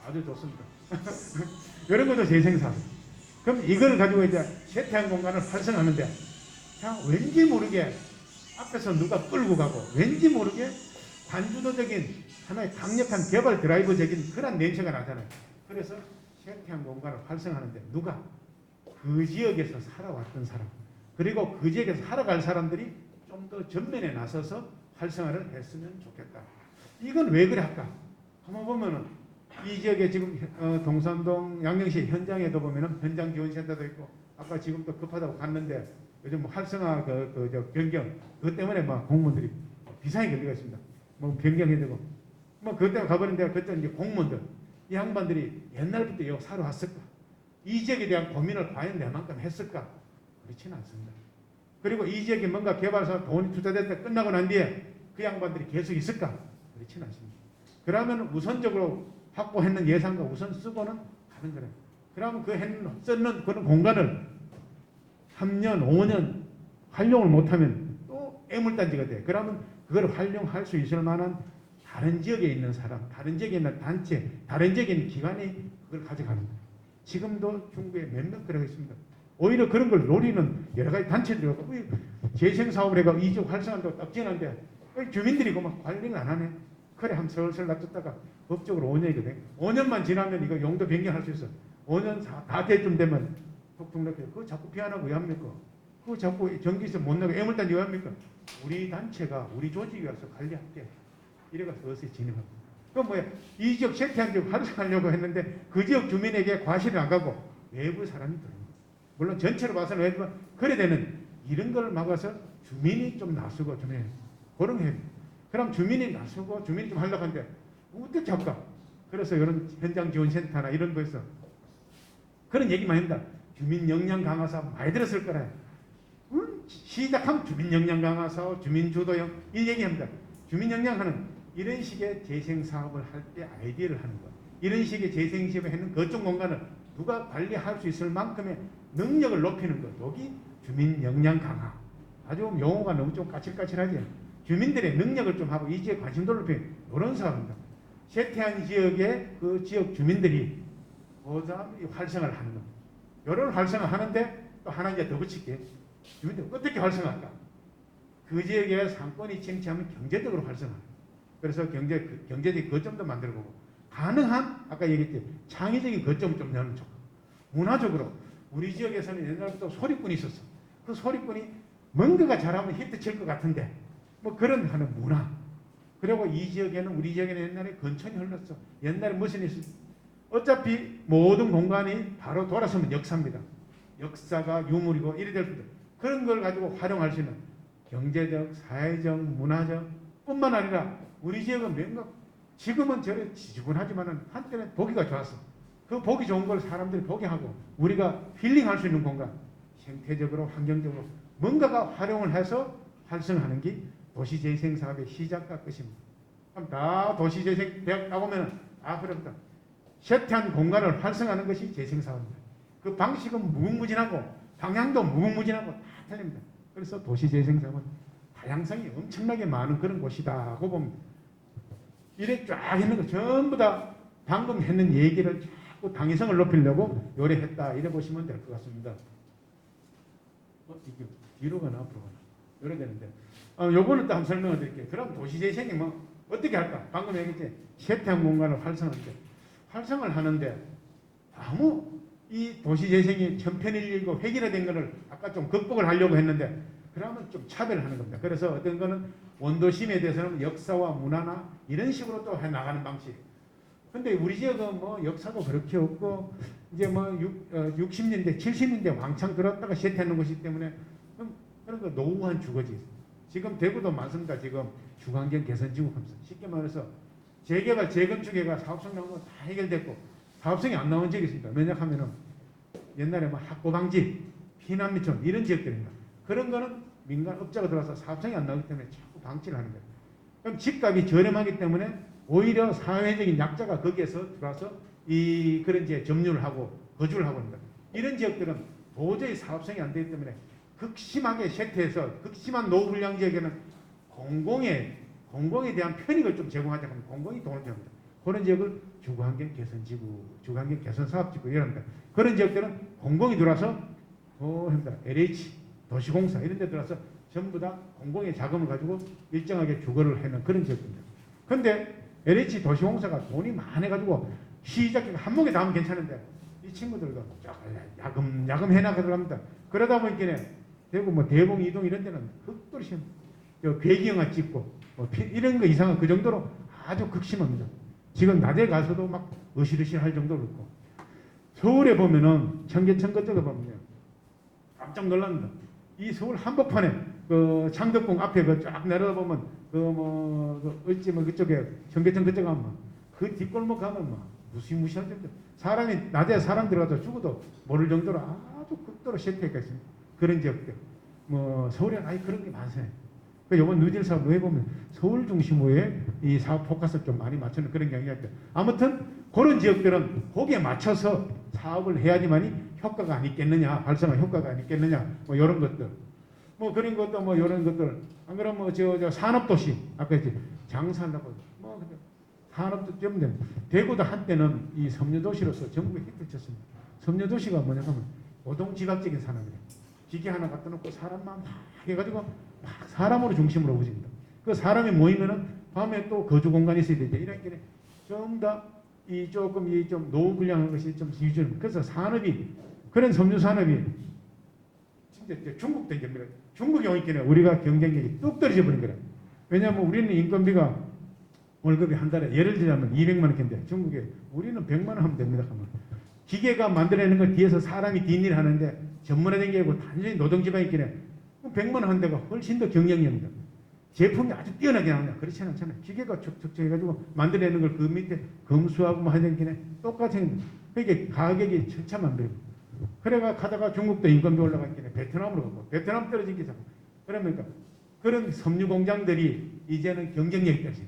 아주 좋습니다. 이런 것도 재생사업. 그럼 이걸 가지고 이제 쇠퇴한 공간을 활성화하는데 자, 왠지 모르게 앞에서 누가 끌고 가고 왠지 모르게 반주도적인 하나의 강력한 개발 드라이버적인 그런 냄새가 나잖아요. 그래서 쇠퇴한 공간을 활성화하는데 누가? 그 지역에서 살아왔던 사람 그리고 그 지역에서 살아갈 사람들이 좀 더 전면에 나서서 활성화를 했으면 좋겠다. 이건 왜 그래 할까? 한번 보면은 이 지역에 지금 동산동 양령시 현장에도 보면은 현장 지원센터도 있고 아까 지금 또 급하다고 갔는데 요즘 뭐 활성화 변경 그것 때문에 막 공무원들이 비상이 걸리고 있습니다. 뭐 변경해야 되고 뭐 그것 때문에 가버렸는데 그때 이제 공무원들 이 양반들이 옛날부터 여기 살아왔을까? 이 지역에 대한 고민을 과연 내만큼 했을까? 그렇지는 않습니다. 그리고 이 지역에 뭔가 개발사 돈이 투자됐다 끝나고 난 뒤에 그 양반들이 계속 있을까? 그렇지는 않습니다. 그러면 우선적으로 확보했는 예산과 우선 쓰고는 가는 거예요. 그러면 그 쓰는 그런 공간을 3년, 5년 활용을 못하면 또 애물단지가 돼. 그러면 그걸 활용할 수 있을 만한 다른 지역에 있는 사람, 다른 지역에 있는 단체, 다른 지역에 있는 기관이 그걸 가져가는 거예요. 지금도 중국에 몇몇 그러고 있습니다. 오히려 그런 걸 노리는 여러 가지 단체들이 재생사업을 해가 이 지역 활성화한다고 딱 지어놨는데 주민들이 그만 관리를 안 하네. 그래 한번 슬슬 놔뒀다가 법적으로 5년이거든. 5년만 지나면 이거 용도 변경할 수 있어. 5년 다 대쯤 되면 톡톡 넣게. 그거 자꾸 피하라고 왜 합니까? 그거 자꾸 전기세 못 나고 애물단지 왜 합니까? 우리 단체가 우리 조직이 와서 관리할게. 이래가 서서히 진행합니다. 그럼 뭐야? 이 지역 쇠퇴한 지역 활성화하려고 했는데 그 지역 주민에게 과실을 안 가고 외부 사람이 들어옵니다. 물론 전체로 봐서는 왜냐면 그래 되는 이런 걸 막아서 주민이 좀 나서고 좀 해. 그런 해. 그럼 주민이 나서고 주민이 좀 하려고 하는데 어떻게 할까? 그래서 이런 현장 지원센터나 이런 거에서 그런 얘기만 합니다. 주민 역량 강화 사업 많이 들었을 거라. 시작하면 주민 역량 강화 사업, 주민 주도형 이 얘기합니다. 주민 역량하는 이런 식의 재생 사업을 할 때 아이디어를 하는 것. 이런 식의 재생 시업을 하는 거점 공간을 누가 관리할 수 있을 만큼의 능력을 높이는 것. 여기 주민 역량 강화. 아주 용어가 너무 좀 까칠까칠하지. 주민들의 능력을 좀 하고 이 지역에 관심도를 높이는 이런 사업입니다. 쇠퇴한 지역의 그 지역 주민들이 보다 활성화를 하는 겁니다. 이런 활성화 하는데 또 하나 이제 더 붙일게. 주민들 어떻게 활성화할까? 그 지역에 상권이 쟁취하면 경제적으로 활성화합니다. 그래서 경제적인 거점도 만들고 가능한 아까 얘기했지 창의적인 거점을 좀 넣는 쪽. 문화적으로 우리 지역에서는 옛날부터 소리꾼이 있었어. 그 소리꾼이 뭔가가 잘하면 히트 칠 것 같은데 뭐 그런 하는 문화. 그리고 이 지역에는 우리 지역에는 옛날에 건천이 흘렀어. 옛날에 무슨 일이 있었어. 어차피 모든 공간이 바로 돌아서면 역사입니다. 역사가 유물이고 이래 될 텐데 그런 걸 가지고 활용할 수 있는 경제적, 사회적, 문화적 뿐만 아니라 우리 지역은 뭔가 지금은 저래 지저분하지만은 한때는 보기가 좋았어. 그 보기 좋은 걸 사람들이 보게 하고 우리가 힐링할 수 있는 공간, 생태적으로 환경적으로 뭔가가 활용을 해서 활성화하는 게 도시재생 사업의 시작과 끝입니다. 그럼 다 도시재생 대학 나오면 그럽니다. 쇠퇴한 공간을 활성화하는 것이 재생사업입니다. 그 방식은 무궁무진하고 방향도 무궁무진하고 다 틀립니다. 그래서 도시재생사업은 다양성이 엄청나게 많은 그런 곳이다고 봅니다. 이래 쫙 있는 거 전부 다 방금 했는 얘기를 자꾸 당위성을 높이려고 요래했다 이래 보시면 될 것 같습니다. 이게 뒤로 가나 앞으로 가나 요래 되는데 요거는 또 한번 설명을 드릴게요. 그럼 도시재생이 뭐 어떻게 할까? 방금 얘기했지. 쇠퇴한 공간을 활성을 하는데 아무 이 도시재생이 천편일률이고 획일화된 거를 아까 좀 극복을 하려고 했는데 그러면 좀 차별하는 겁니다. 그래서 어떤 거는 원도심에 대해서는 역사와 문화나 이런 식으로 또 해나가는 방식. 근데 우리 지역은 뭐 역사도 그렇게 없고 이제 뭐 60년대, 70년대 왕창 들었다가 쇠퇴하는 것이기 때문에 그런 거 노후한 주거지. 지금 대구도 많습니다. 지금 주거환경 개선지구 하면서 쉽게 말해서 재개발, 재건축해가 사업성 나온 건 다 해결됐고 사업성이 안 나온 지역이 있습니다. 왜냐하면은 옛날에 뭐 학고방지, 피난민촌 이런 지역들입니다. 그런 거는 민간 업자가 들어와서 사업성이 안 나오기 때문에 자꾸 방치를 하는 거예요. 그럼 집값이 저렴하기 때문에 오히려 사회적인 약자가 거기에서 들어와서 그런 이제 점유를 하고 거주를 하고 있습니다. 이런 지역들은 도저히 사업성이 안 되기 때문에 극심하게 쇠퇴해서 극심한 노후불량 지역에는 공공에 대한 편익을 좀 제공하자 하면 공공이 돈을 줍니다. 그런 지역을 주거환경 개선지구, 주거환경 개선사업지구 이랍니다. 그런 지역들은 공공이 들어와서 LH, 도시공사 이런 데 들어와서 전부 다 공공의 자금을 가지고 일정하게 주거를 해는 그런 지역입니다. 그런데 LH 도시공사가 돈이 많아가지고 시작이 한목에 닿으면 괜찮은데 이 친구들도 야금 해나가려고 합니다. 그러다 보니까 대구 뭐 대봉, 이동 이런 데는 극도로 심합니다. 괴기영화 찍고 이런 거 이상은 그 정도로 아주 극심합니다. 지금 낮에 가서도 막 으실으실 할 정도로 있고 서울에 보면은 청계천 그쪽에 보면요 깜짝 놀랍니다. 이 서울 한복판에 그 창덕궁 앞에 그 쫙 내려다보면 어찌 그쪽에 청계천 그쪽에 가면 그 뒷골목 가면 막 무시무시할 정도 사람이 낮에 사람 들어가서 죽어도 모를 정도로 아주 극도로 쇠퇴가 있습니다. 그런 지역들 뭐 서울에 아예 그런 게 많아요. 이번 뉴딜 사업 해보면 서울 중심으로의 이 사업 포커스를 좀 많이 맞추는 그런 경향이 있죠. 아무튼 그런 지역들은 거기에 맞춰서 사업을 해야지만이 효과가 안 있겠느냐, 활성화 효과가 안 있겠느냐, 뭐 이런 것들, 뭐 그런 것도 뭐 이런 것들. 안 그러면 뭐 저 산업도시 아까 이제 장사하려고 뭐 산업도 좀 됩니다. 대구도 한때는 이 섬유도시로서 전국에 히트를 쳤습니다. 섬유도시가 뭐냐면 노동지각적인 산업이에요. 기계 하나 갖다 놓고 사람만 막 해가지고 막 사람으로 중심으로 오집니다. 그 사람이 모이면은 밤에 또 거주 공간이 있어야 되죠. 이런 게 좀 더 조금 좀 노후불량한 것이 좀 유지됩니다. 그래서 산업이 그런 섬유 산업이 진짜 중국도 이제 중국에 오니까 우리가 경쟁력이 뚝 떨어져 버린 거예요. 왜냐하면 우리는 인건비가 월급이 한 달에 예를 들자면 200만 원인데 중국에 우리는 100만 원 하면 됩니다. 하면 기계가 만들어내는 걸 뒤에서 사람이 뒷일 하는데 전문화된 게 아니고 단순히 노동지방이 있긴 해. 100만 원 한 데가 훨씬 더 경쟁력입니다. 제품이 아주 뛰어나게 나오냐? 그렇지 않잖아요. 기계가 척척 해가지고 만들어내는 걸 그 밑에 검수하고 뭐 하는 게 똑같은 그게 가격이 천차만별입니다. 그래가 가다가 중국도 인건비 올라가기 때문에 베트남으로 가고 베트남 떨어지기 전 그러니까 그런 섬유 공장들이 이제는 경쟁력이 떨어지네.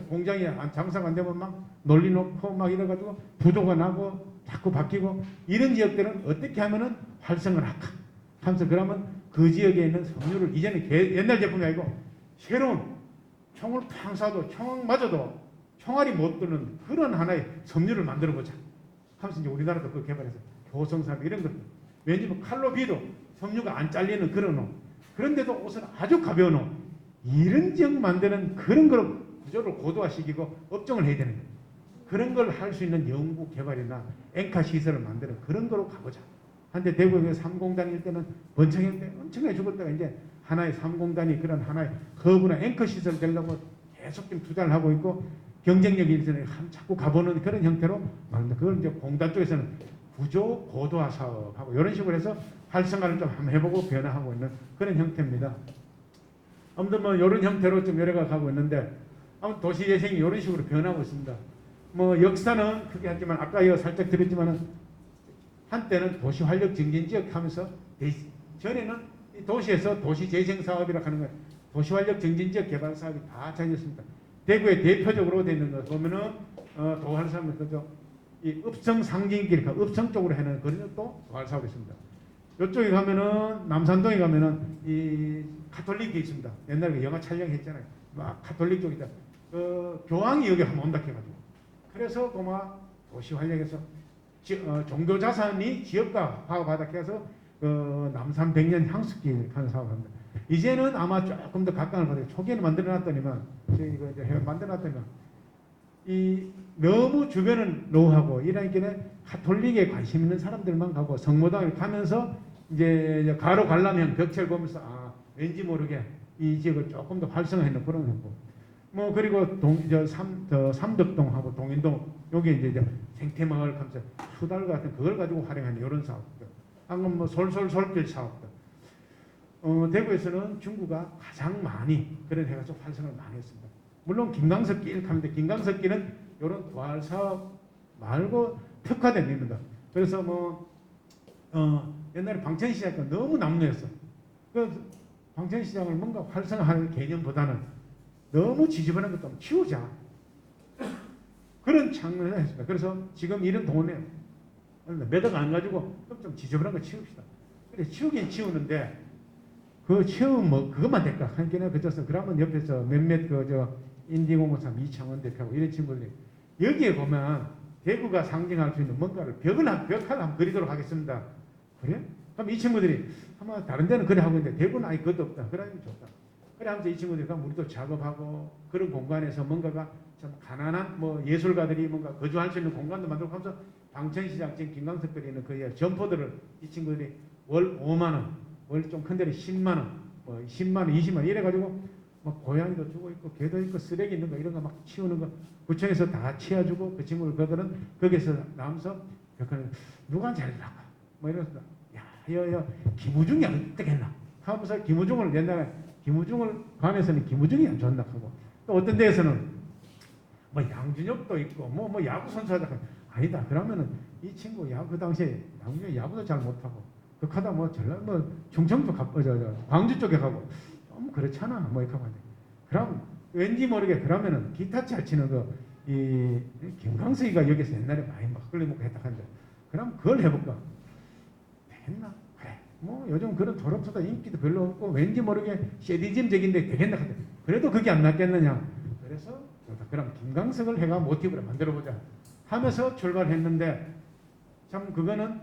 공장이 장사가 안 되면 막 논리 놓고 막 이래가지고 부도가 나고 자꾸 바뀌고 이런 지역들은 어떻게 하면은 활성을 할까 하면서 그러면 그 지역에 있는 섬유를 이제는 옛날 제품이 아니고 새로운 총을 팡 쏴도 총 맞아도 총알이 못 드는 그런 하나의 섬유를 만들어 보자 하면서 이제 우리나라도 그걸 개발해서 교성산 이런 것들 왠지 칼로 비도 섬유가 안 잘리는 그런 옷 그런데도 옷은 아주 가벼운 옷 이런 지역 만드는 그런 걸 구조를 고도화시키고 업종을 해야 되는 거예요. 그런 걸 할 수 있는 연구 개발이나 엔카 시설을 만드는 그런 거로 가보자. 한데 대구에 3공 다닐 때는 번창했는데 엄청나게 죽었다가 이제 하나의 3공단이 그런 하나의 허브나 앵커 시설 되려고 계속 좀 투자를 하고 있고 경쟁력이 있으니 자꾸 가보는 그런 형태로 말합니다. 그걸 이제 공단 쪽에서는 구조 고도화 사업하고 이런 식으로 해서 활성화를 좀 한번 해보고 변화하고 있는 그런 형태입니다. 아무튼 뭐 이런 형태로 좀 여러 가지 가고 있는데 아무튼 도시 재생이 이런 식으로 변하고 있습니다. 뭐 역사는 크게 하지만 아까 이거 살짝 드렸지만은 한때는 도시 활력 증진 지역 하면서 전에는 이 도시에서 도시 재생 사업이라고 하는 거 도시 활력 증진 지역 개발 사업이 다 잘렸습니다. 대구에 대표적으로 되는 거 보면은 도활 사업은 그죠. 이 읍성 상징길, 읍성 쪽으로 해는 그런 또 도활 사업이 있습니다. 이쪽에 가면은 남산동에 가면은 이 카톨릭이 있습니다. 옛날에 영화 촬영했잖아요. 막 카톨릭 쪽이다. 교황이 여기 한번 온다 해가지고 그래서 고마 도시 활력에서 종교 자산이 지역과 파악받아서 남산 백년 향수길 하는 사업합니다. 이제는 아마 조금 더 각광을 받아요. 초기에는 만들어놨더니만 이거 이제 만들어놨더니만 이 너무 주변은 노하고 이러니까 카톨릭에 관심 있는 사람들만 가고 성모당을 가면서 이제 가로 관람형 벽체를 보면서 왠지 모르게 이 지역을 조금 더 활성화하는 그런 형태. 뭐 그리고 삼덕동하고 동인동 여기 이제 생태마을 감사 수달 같은 그걸 가지고 활용하는 이런 사업들. 방금 뭐 솔솔솔길 사업들. 대구에서는 중구가 가장 많이 그런 해가지고 활성화를 많이 했습니다. 물론 김강석길 하는데 김강석길은 이런 도활 사업 말고 특화된 겁니다. 그래서 뭐 옛날에 방천시장이 너무 남루했어. 그 방천시장을 뭔가 활성화할 개념보다는 너무 지저분한 것도 한번 치우자. 그런 창문을 했습니다. 그래서 지금 이런 동네에 매덕 안 가지고 좀 지저분한 거 치웁시다. 그래 치우긴 치우는데 그 치우면 뭐 그것만 될까? 한끼는 그저서 그러면 옆에서 몇몇 인디공사람 이창원 대표하고 이런 친구들이 여기에 보면 대구가 상징할 수 있는 뭔가를 벽을 한번 그리도록 하겠습니다. 그래? 그럼 이 친구들이 아마 다른 데는 그래 하고 있는데 대구는 아예 그것도 없다. 그러면 좋다. 그래 하면서 이 친구들이 그럼 우리도 작업하고 그런 공간에서 뭔가가 참 가난한 뭐 예술가들이 뭔가 거주할 수 있는 공간도 만들고 하면서 방천시장 지금 김강석들이 있는 그 점포들을 이 친구들이 월 5만 원, 월 좀 큰 데는 10만 원, 뭐 10만 원, 20만 원 이래가지고 막 고양이도 주고 있고 개도 있고 쓰레기 있는 거 이런 거 막 치우는 거 구청에서 다 치워주고 그 친구들 그들은 거기서 나오면서 누가 잘할까 뭐 이러면서 야 김우중이 어떻게 했나 하면서 김우중을 옛날에 김우중을 관에서는 김우중이 안 좋았나 하고 또 어떤 데에서는 뭐 양준혁도 있고 뭐 야구 선수하다 아니다 그러면은 이 친구 야구 당시에 양준혁 야구도 잘 못하고 극하다 뭐 전남 뭐 충청도 광주 쪽에 가고 좀 그렇잖아 뭐 이렇게 하면 그럼 왠지 모르게 그러면은 기타 잘 치는 이 김광석이가 여기서 옛날에 많이 막 끌려먹고 했다 한데 그럼 그걸 해볼까 됐나 그래 뭐 요즘 그런 졸업소다 인기도 별로 없고 왠지 모르게 세디즘적인데 되겠나 하데 그래도 그게 안 낫겠느냐 그래서 그럼 김광석을 해가 모티브로 만들어보자 하면서 출발했는데 참 그거는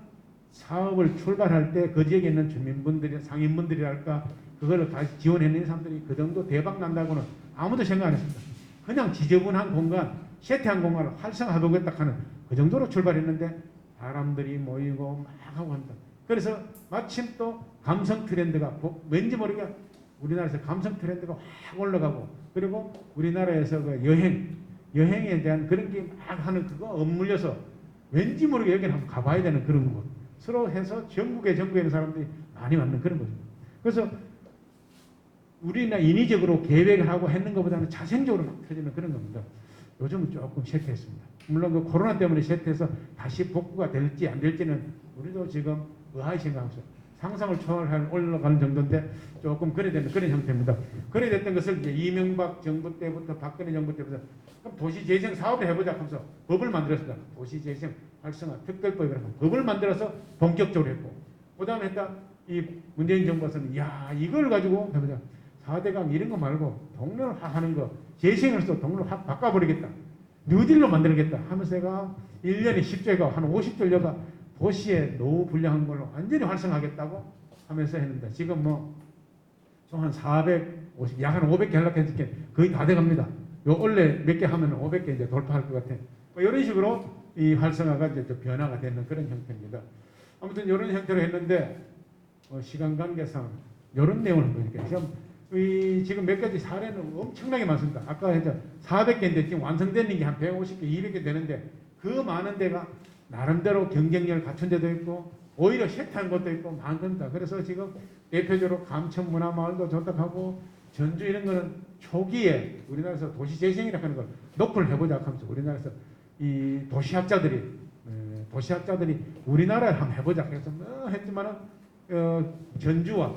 사업을 출발할 때 그 지역에 있는 주민분들이 상인분들이랄까 그걸 다시 지원해낸 사람들이 그 정도 대박 난다고는 아무도 생각 안 했습니다. 그냥 지저분한 공간, 쇠퇴한 공간을 활성화하겠다 하는 그 정도로 출발했는데 사람들이 모이고 막 하고 한다. 그래서 마침 또 감성 트렌드가 왠지 모르게 우리나라에서 감성 트렌드가 확 올라가고 그리고 우리나라에서 그 여행에 대한 그런 게 막 하는 그거 엇물려서 왠지 모르게 여기는 한번 가봐야 되는 그런 곳. 서로 해서 전국에 있는 사람들이 많이 왔는 그런 거죠. 그래서 우리나 인위적으로 계획을 하고 했는 것보다는 자생적으로 막 터지는 그런 겁니다. 요즘은 조금 쇠퇴했습니다. 물론 그 코로나 때문에 쇠퇴해서 다시 복구가 될지 안 될지는 우리도 지금 의아히 생각하면서 상상을 초월할 올라가는 정도인데 조금 그래 되는 그런 형태입니다. 그래 됐던 것을 이제 이명박 정부 때부터 박근혜 정부 때부터 그럼 도시재생 사업을 해보자 하면서 법을 만들었습니다. 도시재생 활성화 특별법이라고 법을 만들어서 본격적으로 했고 그 다음에 했다 이 문재인 정부에서는 야 이걸 가지고 해보자 4대강 이런 거 말고 동료를 하는 거 재생해서 동료를 확 바꿔버리겠다 뉴딜로 만들겠다 하면서 내가 1년에 10조가 한 50조가 도시의 노후 불량한 걸로 완전히 활성화하겠다고 하면서 했는데 지금 뭐 좀 한 450, 약 한 500개 하려고 거의 다 돼갑니다. 요 원래 몇 개 하면 500개 이제 돌파할 것 같아. 뭐 이런 식으로 이 활성화가 이제 변화가 되는 그런 형태입니다. 아무튼 이런 형태로 했는데 시간 관계상 이런 내용을 보여드릴게요. 지금 몇 가지 사례는 엄청나게 많습니다. 아까 했죠. 400개인데 지금 완성되는 게 한 150개, 200개 되는데 그 많은 데가 나름대로 경쟁력을 갖춘 데도 있고 오히려 쇠퇴한 것도 있고 많습니다. 그래서 지금 대표적으로 감천문화마을도 조탁하고 전주 이런 거는 초기에 우리나라에서 도시재생이라고 하는 걸 노크를 해보자 하면서 우리나라에서 이 도시학자들이 우리나라에 한번 해보자 해서 했지만은 전주와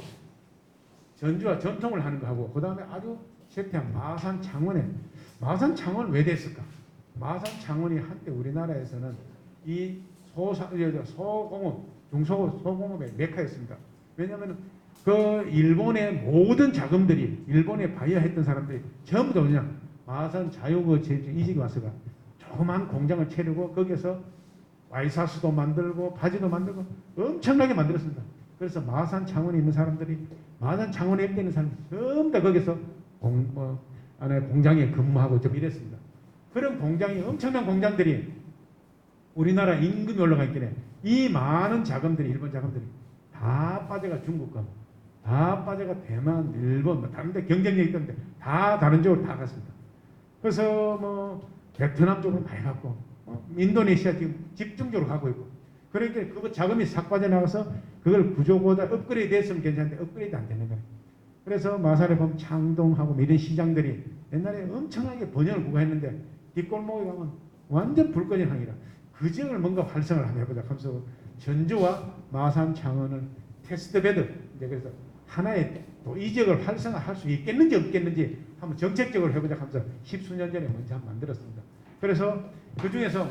전통을 하는 거 하고 그 다음에 아주 쇠퇴한 마산 창원은 왜 됐을까? 마산 창원이 한때 우리나라에서는 이 소공업 중소공업의 메카였습니다. 왜냐하면 그 일본의 모든 자금들이 일본에 바이어했던 사람들이 전부 다 그냥 마산 자유거제주 이직이 와서가 조그만 공장을 차리고 거기서 와이사스도 만들고 바지도 만들고 엄청나게 만들었습니다. 그래서 마산 창원에 있는 사람들이 마산 창원에 있는 사람들이 전부 다 거기서 안에 공장에 근무하고 좀 이랬습니다. 그런 공장이 엄청난 공장들이 우리나라 임금이 올라가 있기 때문에 이 많은 자금들이 일본 자금들이 다 빠져가 중국 가고 다 빠져가 대만, 일본 뭐 다른 데 경쟁력이 있던데 다 다른 쪽으로 다 갔습니다. 그래서 뭐 베트남 쪽으로 많이 갔고 인도네시아 지금 집중적으로 가고 있고 그러니까 그거 자금이 싹 빠져나가서 그걸 구조보다 업그레이드 됐으면 괜찮은데 업그레이드 안 되는 거예요. 그래서 마산에 보면 창동하고 이런 시장들이 옛날에 엄청나게 번영을 구가했는데 뒷골목에 가면 완전 불 꺼진 항이라 그 지역을 뭔가 활성화를 한번 해보자 하면서 전주와 마산 창원을 테스트베드 이제 그래서 하나의 또 이 지역을 활성화할 수 있겠는지 없겠는지 한번 정책적으로 해보자 하면서 10수년 전에 먼저 한번 만들었습니다. 그래서 그 중에서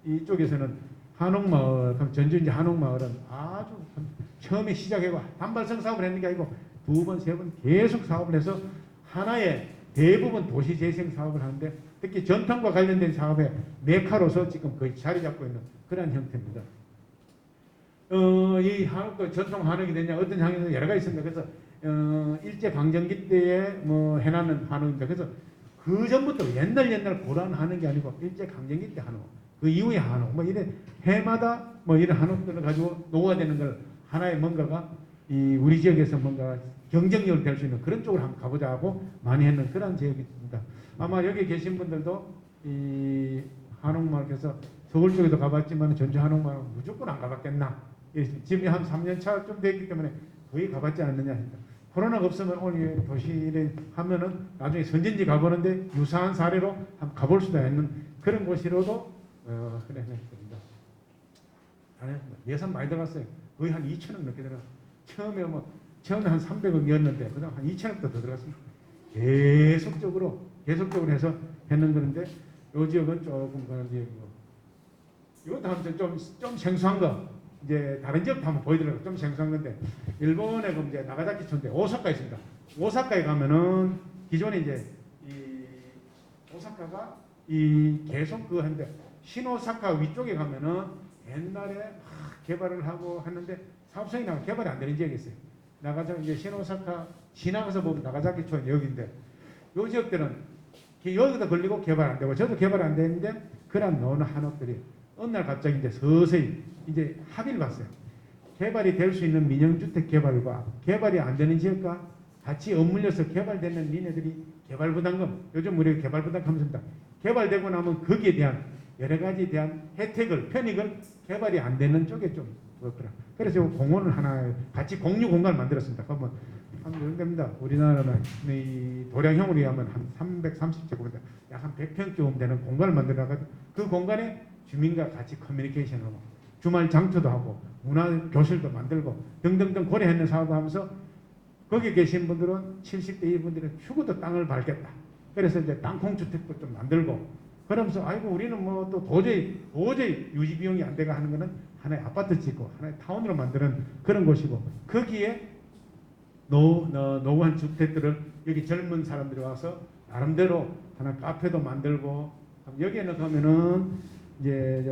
이쪽에서는 한옥마을, 그럼 전주 이제 한옥마을은 아주 처음에 시작하고 단발성 사업을 했는 게 아니고 2번, 3번 계속 사업을 해서 하나의 대부분 도시재생 사업을 하는데 특히 전통과 관련된 사업의 메카로서 지금 거의 자리 잡고 있는 그런 형태입니다. 이 한옥도 전통 한옥이 되냐 어떤 향에서 여러 가지 있습니다. 그래서 일제 강점기 때에 뭐 해놨는 한옥입니다. 그래서 그 전부터 옛날 고란 한옥이 아니고 일제 강점기 때 한옥, 그 이후의 한옥, 뭐 이런 해마다 뭐 이런 한옥들을 가지고 노후화되는 걸 하나의 뭔가가 이 우리 지역에서 뭔가 경쟁력을 될 수 있는 그런 쪽으로 한번 가보자 하고 많이 했는 그런 지역입니다. 아마 여기 계신 분들도 이 한옥마을에서 서울 쪽에도 가봤지만 전주 한옥마을 무조건 안 가봤겠나? 지금 한 3년 차좀 됐기 때문에 거의 가봤지 않느냐 합니다. 코로나가 없으면 오늘 도시를 하면은 나중에 선진지 가보는데 유사한 사례로 한번 가볼 수도 있는 그런 곳으로도 그래 했습니다. 예산 많이 들어갔어요. 거의 한 2천억 넘게 들어갔어요. 처음에 한 300억이었는데 그다음 한 2천억도 더 들어갔습니다. 계속적으로 해서 했는 건데 요 지역은 조금 그런 지역이고 이것도 한번 좀 생소한 거 이제 다른 지역도 한번 보여드려요. 좀 생소한 건데 일본에 그럼 이제 나가사키촌인데 오사카 있습니다. 오사카에 가면은 기존에 이제 이 오사카가 이 계속 그거 했는데 신오사카 위쪽에 가면은 옛날에 막 개발을 하고 했는데 사업성이 나가 개발이 안 되는 지역이 있어요. 나가사키 이제 신오사카 지나가서 보면 나가사키촌 여기인데 요 지역들은 여기다 걸리고 개발 안 되고 저도 개발 안 되는데 그런 노는 한옥들이 어느 날 갑자기 이제 서서히 이제 합의를 봤어요. 개발이 될 수 있는 민영주택 개발과 개발이 안 되는 지역과 같이 엇물려서 개발되는 니네들이 개발부담금, 요즘 우리 개발부담금 하면서 개발되고 나면 거기에 대한 여러 가지에 대한 혜택을, 편익을 개발이 안 되는 쪽에 좀 그렇더라. 그래서 공원을 하나 같이 공유 공간을 만들었습니다. 그러면 한 정도입니다. 우리나라는 이 도량형으로 하면 한 330제곱미터, 약 한 100평쯤 되는 공간을 만들어가지고 그 공간에 주민과 같이 커뮤니케이션하고 주말 장터도 하고 문화 교실도 만들고 등등등 고려했는 사업을 하면서 거기 계신 분들은 70대 이분들은 휴고도 땅을 밟겠다. 그래서 이제 땅콩주택도 좀 만들고 그러면서 아이고 우리는 뭐 또 도저히 유지 비용이 안 돼가 하는 거는 하나의 아파트 짓고 하나의 타운으로 만드는 그런 곳이고 거기에 노후한 주택들을 여기 젊은 사람들이 와서 나름대로 하나 카페도 만들고 여기에는 가면은 이제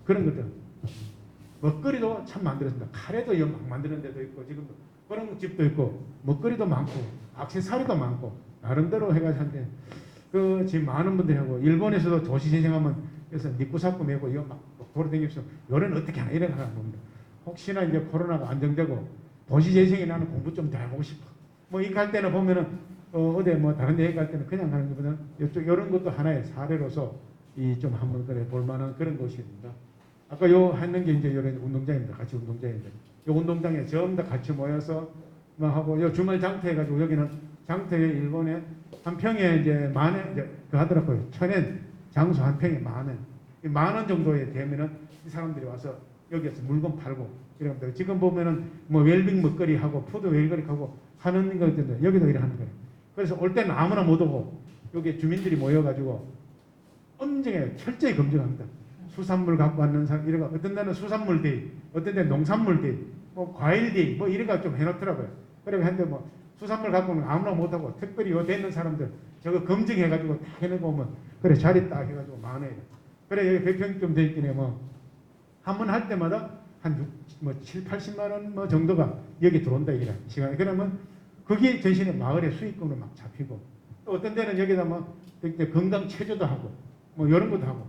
그런 것들 먹거리도 참 만들었습니다. 카레도 막 만드는 데도 있고 지금 그런 집도 있고 먹거리도 많고 액세서리도 많고 나름대로 해가지고 한데 그 지금 많은 분들이 하고 일본에서도 도시 재생하면 그래서 니꾸사쿠 메고 이거 막 돌아다니면서 요런 어떻게 하나 이런 하나 봅니다. 혹시나 이제 코로나가 안정되고 도시 재생이 나는 공부 좀 더 해보고 싶어. 뭐 이렇게 할 때는 보면은 어디 뭐 다른 데 갈 때는 그냥 가는 것보다는 이쪽 이런 것도 하나의 사례로서 이 좀 한번 그래 볼 만한 그런 곳입니다. 아까 요 하는 게 이제 이런 운동장입니다. 같이 운동장인데 요 운동장에 전부 다 같이 모여서 뭐 하고 요 주말 장터해가지고 여기는 장터에 일본에 한 평에 이제 만원 이제 그 하더라고요. 천엔 장수 한 평에 만원 정도에 되면은 이 사람들이 와서 여기에서 물건 팔고 이런 지금 보면은 뭐 웰빙 먹거리 하고 푸드 웰거리 하고 하는 거던데 여기도 이래 하는 거예요. 그래서 올 때는 아무나 못 오고 여기 주민들이 모여가지고 엄정하게 철저히 검증합니다. 수산물 갖고 왔는 사람 이래가 어떤 데는 수산물 데이, 어떤 데는 농산물 데이, 뭐 과일 데이 뭐 이래가 좀 해놓더라고요. 그래서 한데 뭐 수산물 갖고 오는 아무나 못 하고 특별히 요 되는 사람들 저거 검증해가지고 다 해내고 오면 그래 자리 딱 해가지고 많아요. 그래 여기 100평 돼 있긴 해 뭐. 한 번 할 때마다 한 7, 80만 원 뭐 정도가 여기 들어온다 이래 시간에. 그러면 그게 전신에 마을의 수익금으로 막 잡히고 또 어떤 데는 여기다 뭐 건강 체조도 하고 뭐 이런 것도 하고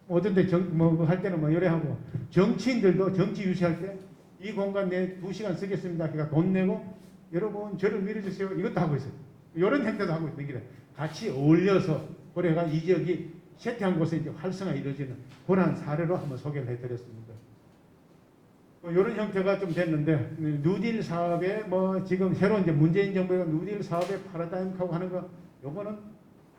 어떤 데 뭐 할 때는 뭐 이래 하고 정치인들도 정치 유세할 때 이 공간 내 2시간 쓰겠습니다. 그러니까 돈 내고 여러분 저를 밀어주세요. 이것도 하고 있어요. 이런 행태도 하고 있는 게 같이 어울려서 그래가 이 지역이 쇠퇴한 곳에 이제 활성화 이루어지는 그런 사례로 한번 소개를 해드렸습니다. 이런 형태가 좀 됐는데 뉴딜 사업에 뭐 지금 새로 이제 문재인 정부가 뉴딜 사업의 파라다임하고 하는 거 요거는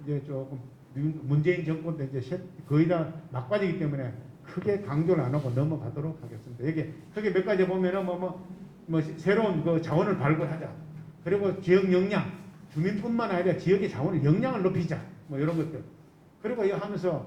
이제 조금 문재인 정권 때 이제 거의 다 막바지기 때문에 크게 강조를 안 하고 넘어가도록 하겠습니다. 여기 크게 몇 가지 보면은 뭐 새로운 그 자원을 발굴하자. 그리고 지역 역량 주민뿐만 아니라 지역의 자원을 역량을 높이자. 뭐 이런 것들. 그리고 이거 하면서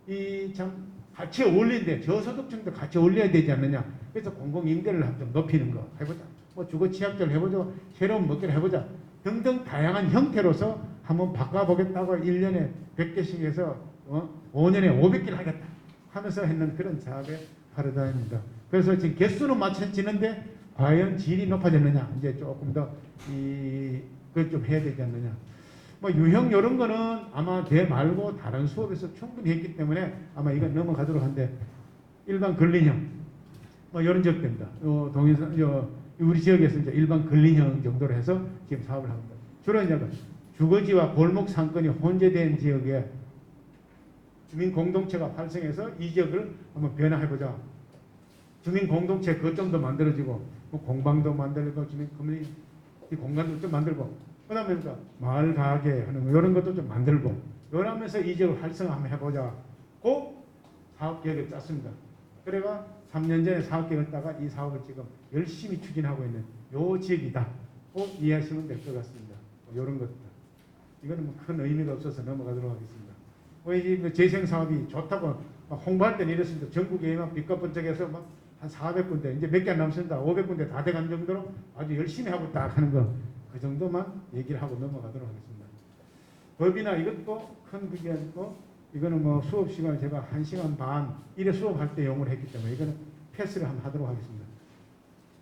이 참 같이 어울리는데 저소득층도 같이 어울려야 되지 않느냐. 그래서 공공임대를 좀 높이는 거 해보자. 뭐 주거 취약제를 해보자. 새로운 먹기를 해보자. 등등 다양한 형태로서 한번 바꿔보겠다고 1년에 100개씩 해서 5년에 500개를 하겠다 하면서 했는 그런 사업의 파라다임입니다. 그래서 지금 개수는 맞춰지는데 과연 질이 높아졌느냐. 이제 조금 더 그걸 좀 해야 되지 않느냐. 뭐 유형 이런 거는 아마 대 말고 다른 수업에서 충분히 했기 때문에 아마 이건 넘어가도록 한데 일반 근린형 뭐 이런 지역입니다. 동해선 우리 지역에서 이제 일반 근린형 정도로 해서 지금 사업을 합니다. 주로 이제 주거지와 골목 상권이 혼재된 지역에 주민 공동체가 활성해서 이 지역을 한번 변화해보자. 주민 공동체 거점도 만들어지고 뭐 공방도 만들고 주민 커뮤니티 공간도 좀 만들고 그다음에 마을 가게 하는 거 이런 것도 좀 만들고 이러면서 이 지역을 활성화 한번 해보자. 그 사업 계획을 짰습니다. 그래가 3년 전에 사업 계획을 따가 이 사업을 지금 열심히 추진하고 있는 요 지역이다. 꼭 이해하시면 될 것 같습니다. 뭐 이런 것들. 이거는 뭐 큰 의미가 없어서 넘어가도록 하겠습니다. 이 재생 사업이 좋다고 홍보할 때는 이랬습니다. 전국에만 빛과 번쩍해서 막 한 400군데 이제 몇 개 안 남습니다. 500군데 다 돼간 정도로 아주 열심히 하고 딱 하는 거 그 정도만 얘기를 하고 넘어가도록 하겠습니다. 법이나 이것도 큰 그게 아니고 이거는 뭐 수업 시간 제가 1시간 반 이래 수업할 때 용어를 했기 때문에 이거는 패스를 한번 하도록 하겠습니다.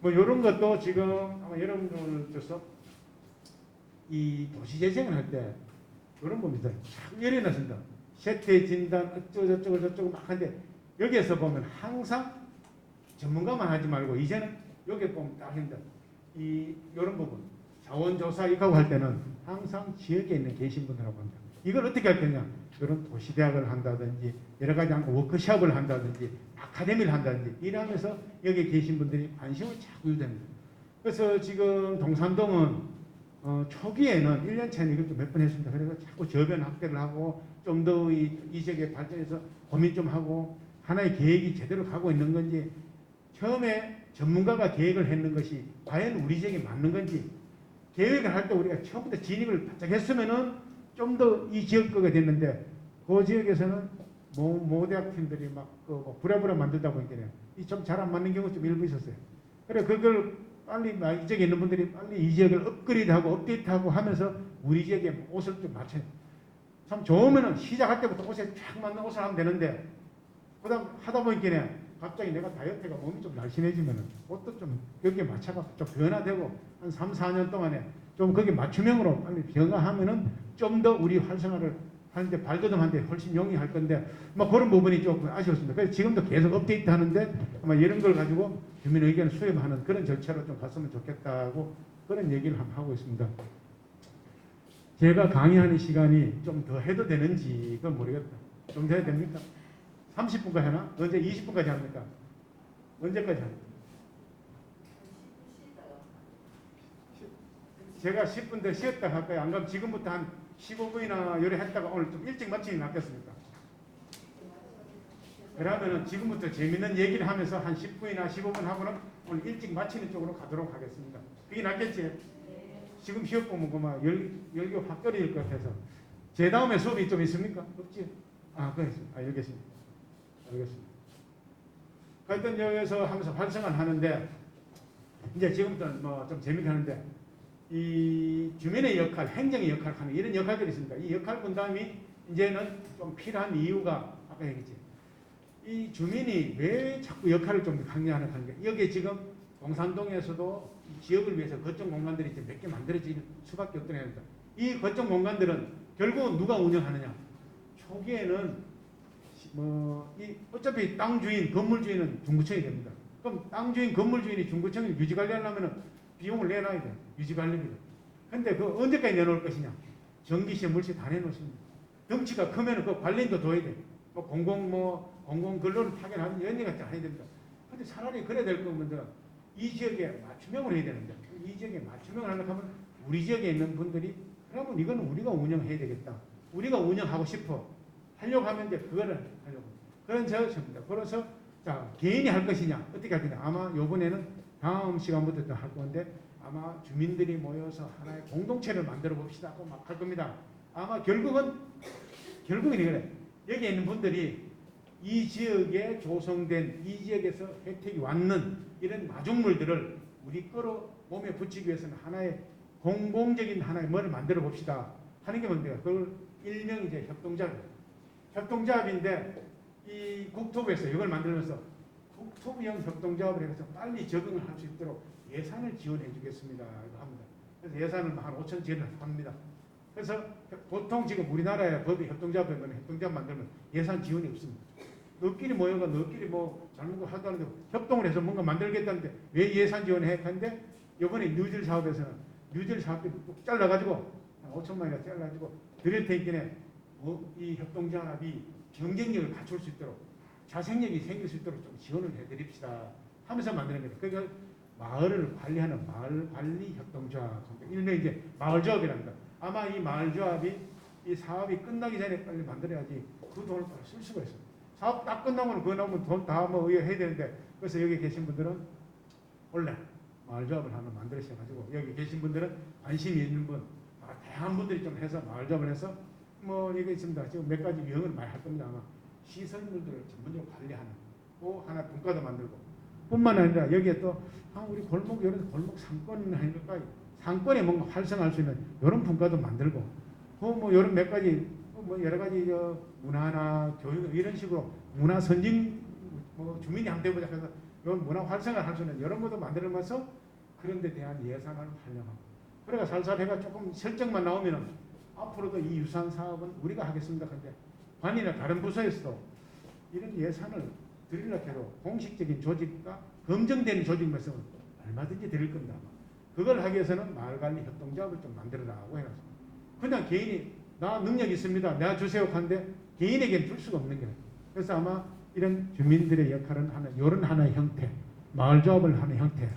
뭐 이런 것도 지금 아마 여러분들께서 이 도시재생을 할 때 이런 겁니다. 참 열해놨습니다. 세태 진단 어쩌고 저쩌고 막 하는데 여기에서 보면 항상 전문가만 하지 말고 이제는 여기 보면 딱 한다. 이런 부분 자원조사 이거 할 때는 항상 지역에 있는 계신 분들하고 합니다. 이걸 어떻게 할 거냐? 이런 도시대학을 한다든지 여러 가지 워크숍을 한다든지 아카데미를 한다든지 이러면서 여기 계신 분들이 관심을 자꾸 유도합니다. 그래서 지금 동산동은 초기에는 1년 차에는 이것도 몇 번 했습니다. 그래서 자꾸 저변 확대를 하고 좀 더 이 지역에 발전해서 고민 좀 하고 하나의 계획이 제대로 가고 있는 건지 처음에 전문가가 계획을 했는 것이 과연 우리 지역에 맞는 건지 계획을 할 때 우리가 처음부터 진입을 바짝 했으면은 좀 더 이 지역 거가 됐는데 그 지역에서는 모대학 팀들이 막그 부랴부랴 만들다 보니까 이 좀 잘 안 맞는 경우 좀 일부 있었어요. 그래 그걸 빨리 이 지역에 있는 분들이 빨리 이 지역을 업그레이드하고 업데이트하고 하면서 우리 지역에 옷을 좀 맞춰요. 참 좋으면은 시작할 때부터 옷에 쫙 맞는 옷을 하면 되는데 그다음 하다 보니까 갑자기 내가 다이어트가 몸이 좀 날씬해지면은 옷도 좀 여기에 맞춰갖고 좀 변화되고 한 3, 4년 동안에 좀 거기에 맞춤형으로 빨리 변화하면은 좀 더 우리 활성화를 하는데 발돋움하는데 훨씬 용이할 건데 뭐 그런 부분이 조금 아쉬웠습니다. 그래서 지금도 계속 업데이트 하는데 아마 이런 걸 가지고 주민 의견을 수렴하는 그런 절차로 좀 갔으면 좋겠다고 그런 얘기를 하고 있습니다. 제가 강의하는 시간이 좀 더 해도 되는지 그건 모르겠다. 좀 더 해야 됩니까? 30분까지 하나? 언제 20분까지 합니까? 언제까지 합니까? 제가 10분 더 쉬었다 할까요? 안 그러면 지금부터 한 15분이나 요래 했다가 오늘 좀 일찍 마치는 게 낫겠습니까? 그러면은 지금부터 재밌는 얘기를 하면서 한 10분이나 15분 하고는 오늘 일찍 마치는 쪽으로 가도록 하겠습니다. 그게 낫겠지? 지금 시험 보면 그만 열기 확 떨어질 것 같아서. 제 다음에 수업이 좀 있습니까? 없지? 그거 있습니다. 알겠습니다. 알겠습니다. 하여튼 여기서 하면서 활성화를 하는데 이제 지금부터 뭐 좀 재밌게 하는데 이 주민의 역할, 행정의 역할을 하는 이런 역할들이 있습니다. 이 역할 분담이 이제는 좀 필요한 이유가 아까 얘기했지. 이 주민이 왜 자꾸 역할을 좀 강요하는 관계? 여기 지금 동산동에서도 지역을 위해서 거점 공간들이 이제 몇 개 만들어질 수밖에 없던 애입니다. 이 거점 공간들은 결국은 누가 운영하느냐? 초기에는 이 어차피 땅 주인, 건물 주인은 중구청이 됩니다. 그럼 땅 주인, 건물 주인이 중구청을 유지 관리하려면 비용을 내놔야 돼. 유지 관리비를. 근데 그 언제까지 내놓을 것이냐? 전기세, 물세 다 내놓습니다. 덩치가 크면 그 관리인도 둬야 돼. 공공 근로를 파견하는 연예가 다 해야 됩니다. 근데 차라리 그래야 될 거면 이 지역에 맞춤형을 해야 되는데 이 지역에 맞춤형을 하려고 하면 우리 지역에 있는 분들이 그러면 이거는 우리가 운영해야 되겠다. 우리가 운영하고 싶어. 하려고 하면 이제 그거를 하려고. 그런 저입니다. 그래서 자, 개인이 할 것이냐, 어떻게 할 거냐. 아마 이번에는 다음 시간부터 또 할 건데 아마 주민들이 모여서 하나의 공동체를 만들어 봅시다 하고 막 할 겁니다. 아마 결국은 이래. 여기 있는 분들이 이 지역에 조성된 이 지역에서 혜택이 왔는 이런 마중물들을 우리 거로 몸에 붙이기 위해서는 하나의 공공적인 하나의 뭐를 만들어 봅시다 하는 게 뭔데요? 그걸 일명 이제 협동조합인데 이 국토부에서 이걸 만들면서 국토부형 협동조합을 해서 빨리 적응을 할 수 있도록 예산을 지원해 주겠습니다. 이거 합니다. 그래서 예산을 한 5천 지원을 합니다. 그래서 보통 지금 우리나라의 법이 협동조합 만들면 예산 지원이 없습니다. 너끼리 모여가 너끼리 뭐 잘못 걸 하다는데 협동을 해서 뭔가 만들겠다는데 왜 예산 지원해? 했는데 이번에 뉴딜 사업에서는 뉴딜 사업비 뚝 잘라가지고 한 5천만 원이나 잘라가지고 드릴 테니까 이 협동조합이 경쟁력을 갖출 수 있도록 자생력이 생길 수 있도록 좀 지원을 해드립시다 하면서 만드는 거예요. 그러니까 마을을 관리하는 마을관리협동조합, 일명 이제 마을조합이랍니다. 아마 이 마을조합이 이 사업이 끝나기 전에 빨리 만들어야지 그 돈을 빨리 쓸 수가 있어요. 사업 딱 끝나면 그거 나오면 돈 다 뭐 해야 되는데 그래서 여기 계신 분들은 원래 마을조합을 하나 만들으셔가지고 여기 계신 분들은 관심이 있는 분, 다양한 분들이 좀 해서 마을조합을 해서 뭐 이게 있습니다. 지금 몇 가지 유형을 많이 할 겁니다. 아마 시설물들을 전문적으로 관리하는 또 하나 분과도 만들고 뿐만 아니라 여기에 또 우리 골목 이런 골목 상권 하니까 상권에 뭔가 활성화할 수 있는 이런 분과도 만들고 뭐 이런 몇 가지 뭐 여러 가지 문화나 교육 이런 식으로 문화 선진 뭐 주민이 한번 해보자 해서 이런 문화 활성화를 할 수 있는 이런 것도 만들면서 그런 데 대한 예산을 활용하고 그래가 살살 해가 조금 설정만 나오면은 앞으로도 이 유산 사업은 우리가 하겠습니다. 근데 관이나 다른 부서에서도 이런 예산을 드리려고 해도 공식적인 조직과 검증되는 조직에서 얼마든지 드릴 겁니다. 그걸 하기 위해서는 마을관리 협동조합을 좀 만들어라고 해놨습니다. 그냥 개인이 나 능력 있습니다. 내가 주세요 하는데 개인에게는 줄 수가 없는 거예요. 그래서 아마 이런 주민들의 역할은 이런 하나의 형태, 마을조합을 하는 형태.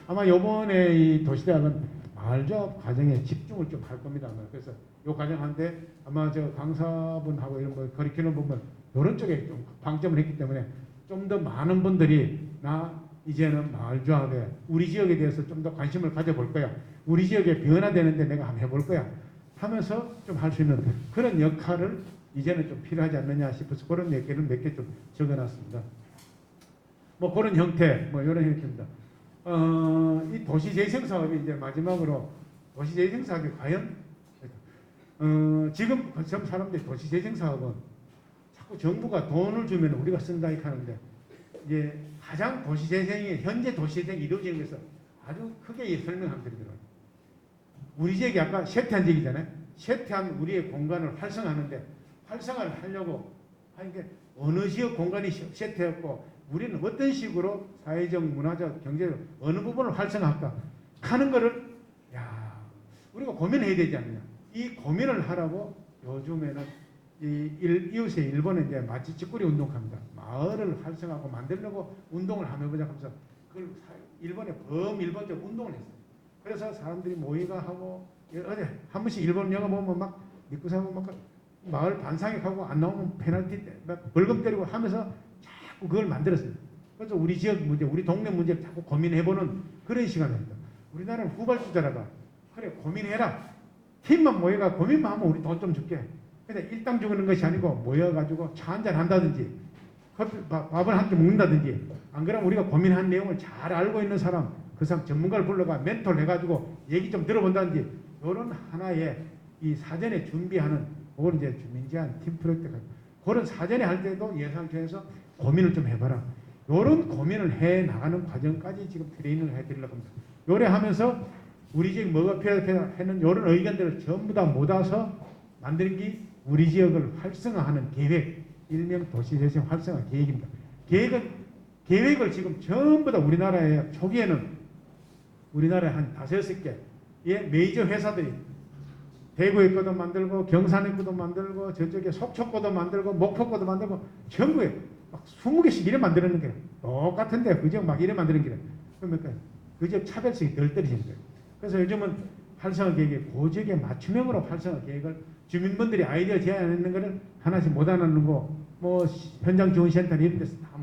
아마 이번에 이 도시대학은 마을조합 과정에 집중을 좀 할 겁니다. 그래서 이 과정한데 아마 저 강사분하고 이런 뭐 커리큘럼 보면 이런 쪽에 좀 방점을 했기 때문에 좀 더 많은 분들이 나 이제는 마을조합에 우리 지역에 대해서 좀 더 관심을 가져볼 거야. 우리 지역에 변화되는데 내가 한번 해볼 거야. 하면서 좀 할 수 있는 그런 역할을 이제는 좀 필요하지 않느냐 싶어서 그런 얘기를 몇 개 좀 적어놨습니다. 뭐 그런 형태, 뭐 이런 형태입니다. 이 도시재생 사업이 이제 마지막으로 도시재생 사업이 과연 지금 좀 사람들이 도시재생 사업은 자꾸 정부가 돈을 주면 우리가 쓴다 이렇게 하는데 이제 가장 도시재생이 현재 도시재생이 이루어지는 것을 아주 크게 설명하면 되더라고요. 우리 지역이 아까 쇠퇴한 지역이잖아요. 쇠퇴한 우리의 공간을 활성화하는데 활성화를 하려고 하니까 어느 지역 공간이 세트했고 우리는 어떤 식으로 사회적, 문화적, 경제적 어느 부분을 활성화할까 하는 거를 우리가 고민해야 되지 않느냐. 이 고민을 하라고 요즘에는 이웃의 일본은 이제 마치 찌꾸리 운동합니다. 마을을 활성화하고 만들려고 운동을 한번 해보자 하면서 그걸 일본의 범일본적 운동을 했어요. 그래서 사람들이 모이가 하고 어제 한 번씩 일본 영화 보면 막 믿고 사고 막 마을 반상회하고 안 나오면 페널티 막 벌금 때리고 하면서 자꾸 그걸 만들었어요. 그래서 우리 지역 문제, 우리 동네 문제를 자꾸 고민해보는 그런 시간입니다. 우리나라는 후발주자라가 그래 고민해라. 팀만 모여가 고민만 하면 우리 돈 좀 줄게. 근데 일당 주는 것이 아니고 모여가지고 차 한잔 한다든지 밥을 한 끼 먹는다든지 안 그러면 우리가 고민한 내용을 잘 알고 있는 사람 그 사람 전문가를 불러가 멘토를 해가지고 얘기 좀 들어본다든지 이런 하나의 이 사전에 준비하는 그걸 이제 주민 제한 팀 프로젝트가 그런 사전에 할 때도 예산청에서 고민을 좀 해봐라. 이런 고민을 해 나가는 과정까지 지금 트레이닝을 해드리려고 합니다. 요래 하면서 우리 지역 뭐가 필요하는 이런 의견들을 전부 다 모아서 만드는 게 우리 지역을 활성화하는 계획, 일명 도시재생 활성화 계획입니다. 계획을 지금 전부 다 우리나라에 초기에는 우리나라에 한 5-6개의 메이저 회사들이 대구에 거도 만들고 경산에 거도 만들고 저쪽에 속초 거도 만들고 목포 거도 만들고 전국에 막 20개씩 이래 만드는 거예요. 똑같은데 그저 막 이래 만드는 거예요. 그러니까 그저 차별성이 덜 떨어지는 거예요. 그래서 요즘은 활성화 계획에 고지역에 맞춤형으로 활성화 계획을 주민분들이 아이디어 제안하는 거를 하나씩 모아놓는 거, 뭐 현장 지원센터 이런 데서 다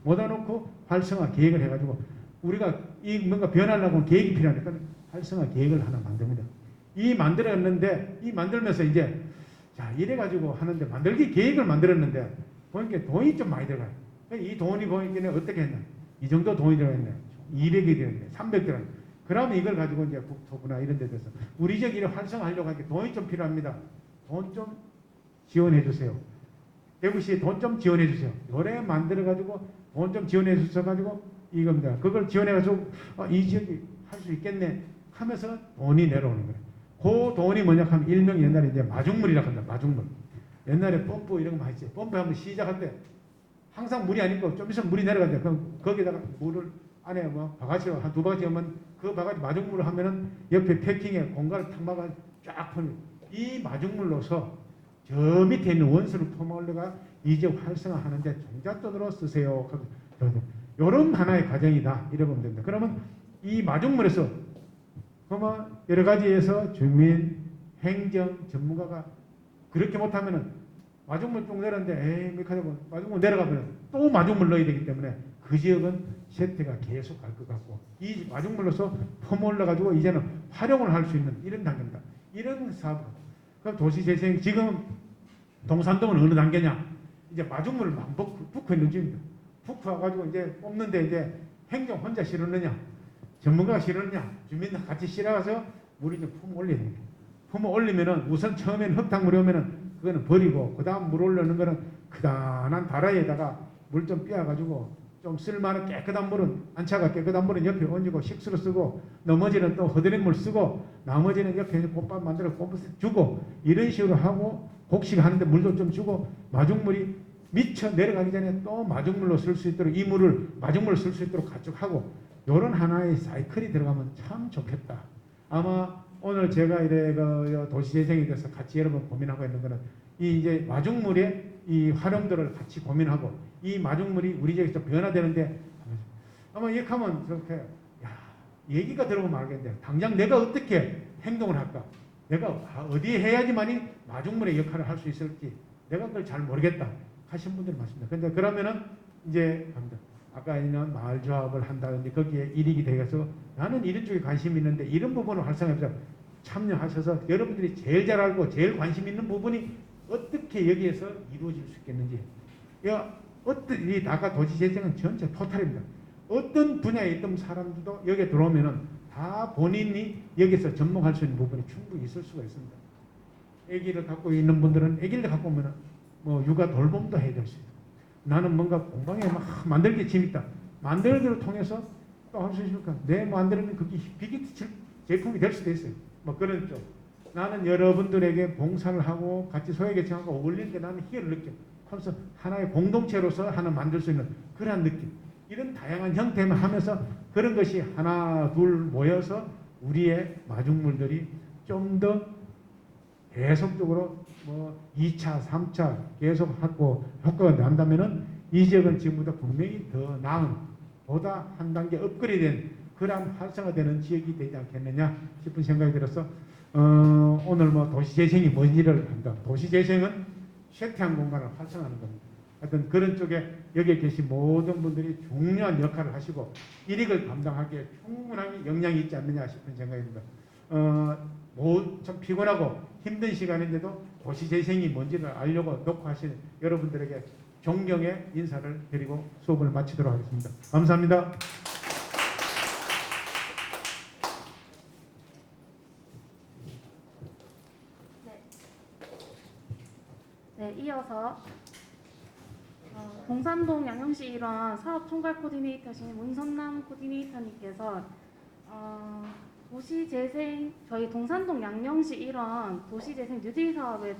모아놓고 활성화 계획을 해가지고 우리가 이 뭔가 변하려고 하면 계획이 필요하니까 활성화 계획을 하나 만듭니다. 이 만들었는데 이 만들면서 이제 자 이래가지고 하는데 만들기 계획을 만들었는데 보니까 돈이 좀 많이 들어가요. 이 돈이 보니까 어떻게 했냐? 이 정도 돈이 들어갔네. 200이 들어갔네. 300 들어갔네. 그러면 이걸 가지고 이제 국토부나 이런 데 돼서 우리 지역 일을 활성화하려고 하니까 돈이 좀 필요합니다. 돈 좀 지원해 주세요. 대구시에 돈 좀 지원해 주세요. 요래 만들어 가지고 돈 좀 지원해 주셔 가지고 이겁니다. 그걸 지원해 가지고 이 지역이 할 수 있겠네 하면서 돈이 내려오는 거예요. 그 돈이 뭐냐 하면 일명 옛날에 이제 마중물이라고 합니다. 마중물. 옛날에 펌프 이런 거 많이 했어요. 펌프 한번 시작할 때 항상 물이 아니고 좀 있으면 물이 내려가죠. 그럼 거기다가 물을 안에 뭐 바가지로 한 2바가지 하면 그 바가지 마중물을 하면은 옆에 패킹에 공간을 탁 막아 쫙 퍼는 이 마중물로서 저 밑에 있는 원수를 퍼먹으려가 이제 활성화하는데 종잣돈으로 쓰세요. 요런 하나의 과정이다. 이래 보면 됩니다. 그러면 이 마중물에서 그러면 여러 가지에서 주민, 행정, 전문가가 그렇게 못하면은 마중물 쭉 내렸는데 에이 하다고 마중물 내려가면 또 마중물 넣어야 되기 때문에 그 지역은 세태가 계속 갈 것 같고 이 마중물로서 퍼몰러 가지고 이제는 활용을 할 수 있는 이런 단계입니다. 이런 사업. 그럼 도시재생 지금 동산동은 어느 단계냐? 이제 마중물을 막 붓고 있는 중입니다. 붓고 와가지고 이제 뽑는데 이제 행정 혼자 실었느냐? 전문가가 실었느냐? 주민들 같이 실어가서 물이 좀 품 올려야 됩니다. 품 올리면은 우선 처음에는 흙탕물이 오면은 그거는 버리고 그 다음 물 올려놓는 거는 크다란 다라이에다가 물 좀 삐어가지고 좀 쓸만한 깨끗한 물은 안차가 깨끗한 물은 옆에 얹고 식수로 쓰고 나머지는 또 허드렛 물 쓰고 나머지는 옆에 꽃밥 만들어 꽃 주고 이런 식으로 하고 곡식하는데 물도 좀 주고 마중물이 미쳐 내려가기 전에 또 마중물로 쓸 수 있도록 이 물을 마중물로 쓸 수 있도록 가축하고 이런 하나의 사이클이 들어가면 참 좋겠다. 아마 오늘 제가 이래 그 도시재생에 대해서 같이 여러분 고민하고 있는 거는 이 이제 마중물의 이 활용도를 같이 고민하고 이 마중물이 우리 지역에서 변화되는데 아마 이렇게 하면 저렇게 얘기가 들어보면 알겠는데 당장 내가 어떻게 행동을 할까? 내가 어디에 해야지만이 마중물의 역할을 할 수 있을지 내가 그걸 잘 모르겠다 하신 분들이 많습니다. 근데 그러면은 이제 합니다. 아까 있는 마을 조합을 한다든지 거기에 일익이 되어서 나는 이런 쪽에 관심이 있는데 이런 부분을 활성화해서 참여하셔서 여러분들이 제일 잘 알고 제일 관심 있는 부분이 어떻게 여기에서 이루어질 수 있겠는지 이 아까 도시재생은 전체 토탈입니다. 어떤 분야에 있던 사람들도 여기에 들어오면은 다 본인이 여기서 접목할 수 있는 부분이 충분히 있을 수가 있습니다. 아기를 갖고 있는 분들은 아기를 갖고 오면은 뭐 육아 돌봄도 해야 될 수 있고 나는 뭔가 공방에 막 만들기 재밌다. 만들기를 통해서 또 할 수 있으니까 내 만드는 그게 비기트 제품이 될 수도 있어요. 뭐 그런 쪽. 나는 여러분들에게 봉사를 하고 같이 소외계층하고 어울리는 게 나는 희열을 느껴. 그래서 하나의 공동체로서 하나 만들 수 있는 그러한 느낌. 이런 다양한 형태만 하면서 그런 것이 하나 둘 모여서 우리의 마중물들이 좀 더 계속적으로 뭐 2차, 3차 계속 하고 효과가 난다면은 이 지역은 지금보다 분명히 더 나은 보다 한 단계 업그레이드된 그러한 활성화되는 지역이 되지 않겠느냐 싶은 생각이 들어서 오늘 뭐 도시재생이 뭔지를 한다. 도시재생은 쇠퇴한 공간을 활성화하는 겁니다. 하여튼 그런 쪽에 여기에 계신 모든 분들이 중요한 역할을 하시고 일익을 감당하기에 충분하게 역량이 있지 않느냐 싶은 생각입니다. 참 피곤하고 힘든 시간인데도 도시재생이 뭔지를 알려고 녹화하신 여러분들에게 존경의 인사를 드리고 수업을 마치도록 하겠습니다. 감사합니다.
네, 이어서 동산동 양영시 일원 사업 총괄 코디네이터신 문선남 코디네이터님께서 도시재생 저희 동산동 양영시 일원 도시재생 뉴딜 사업에 대해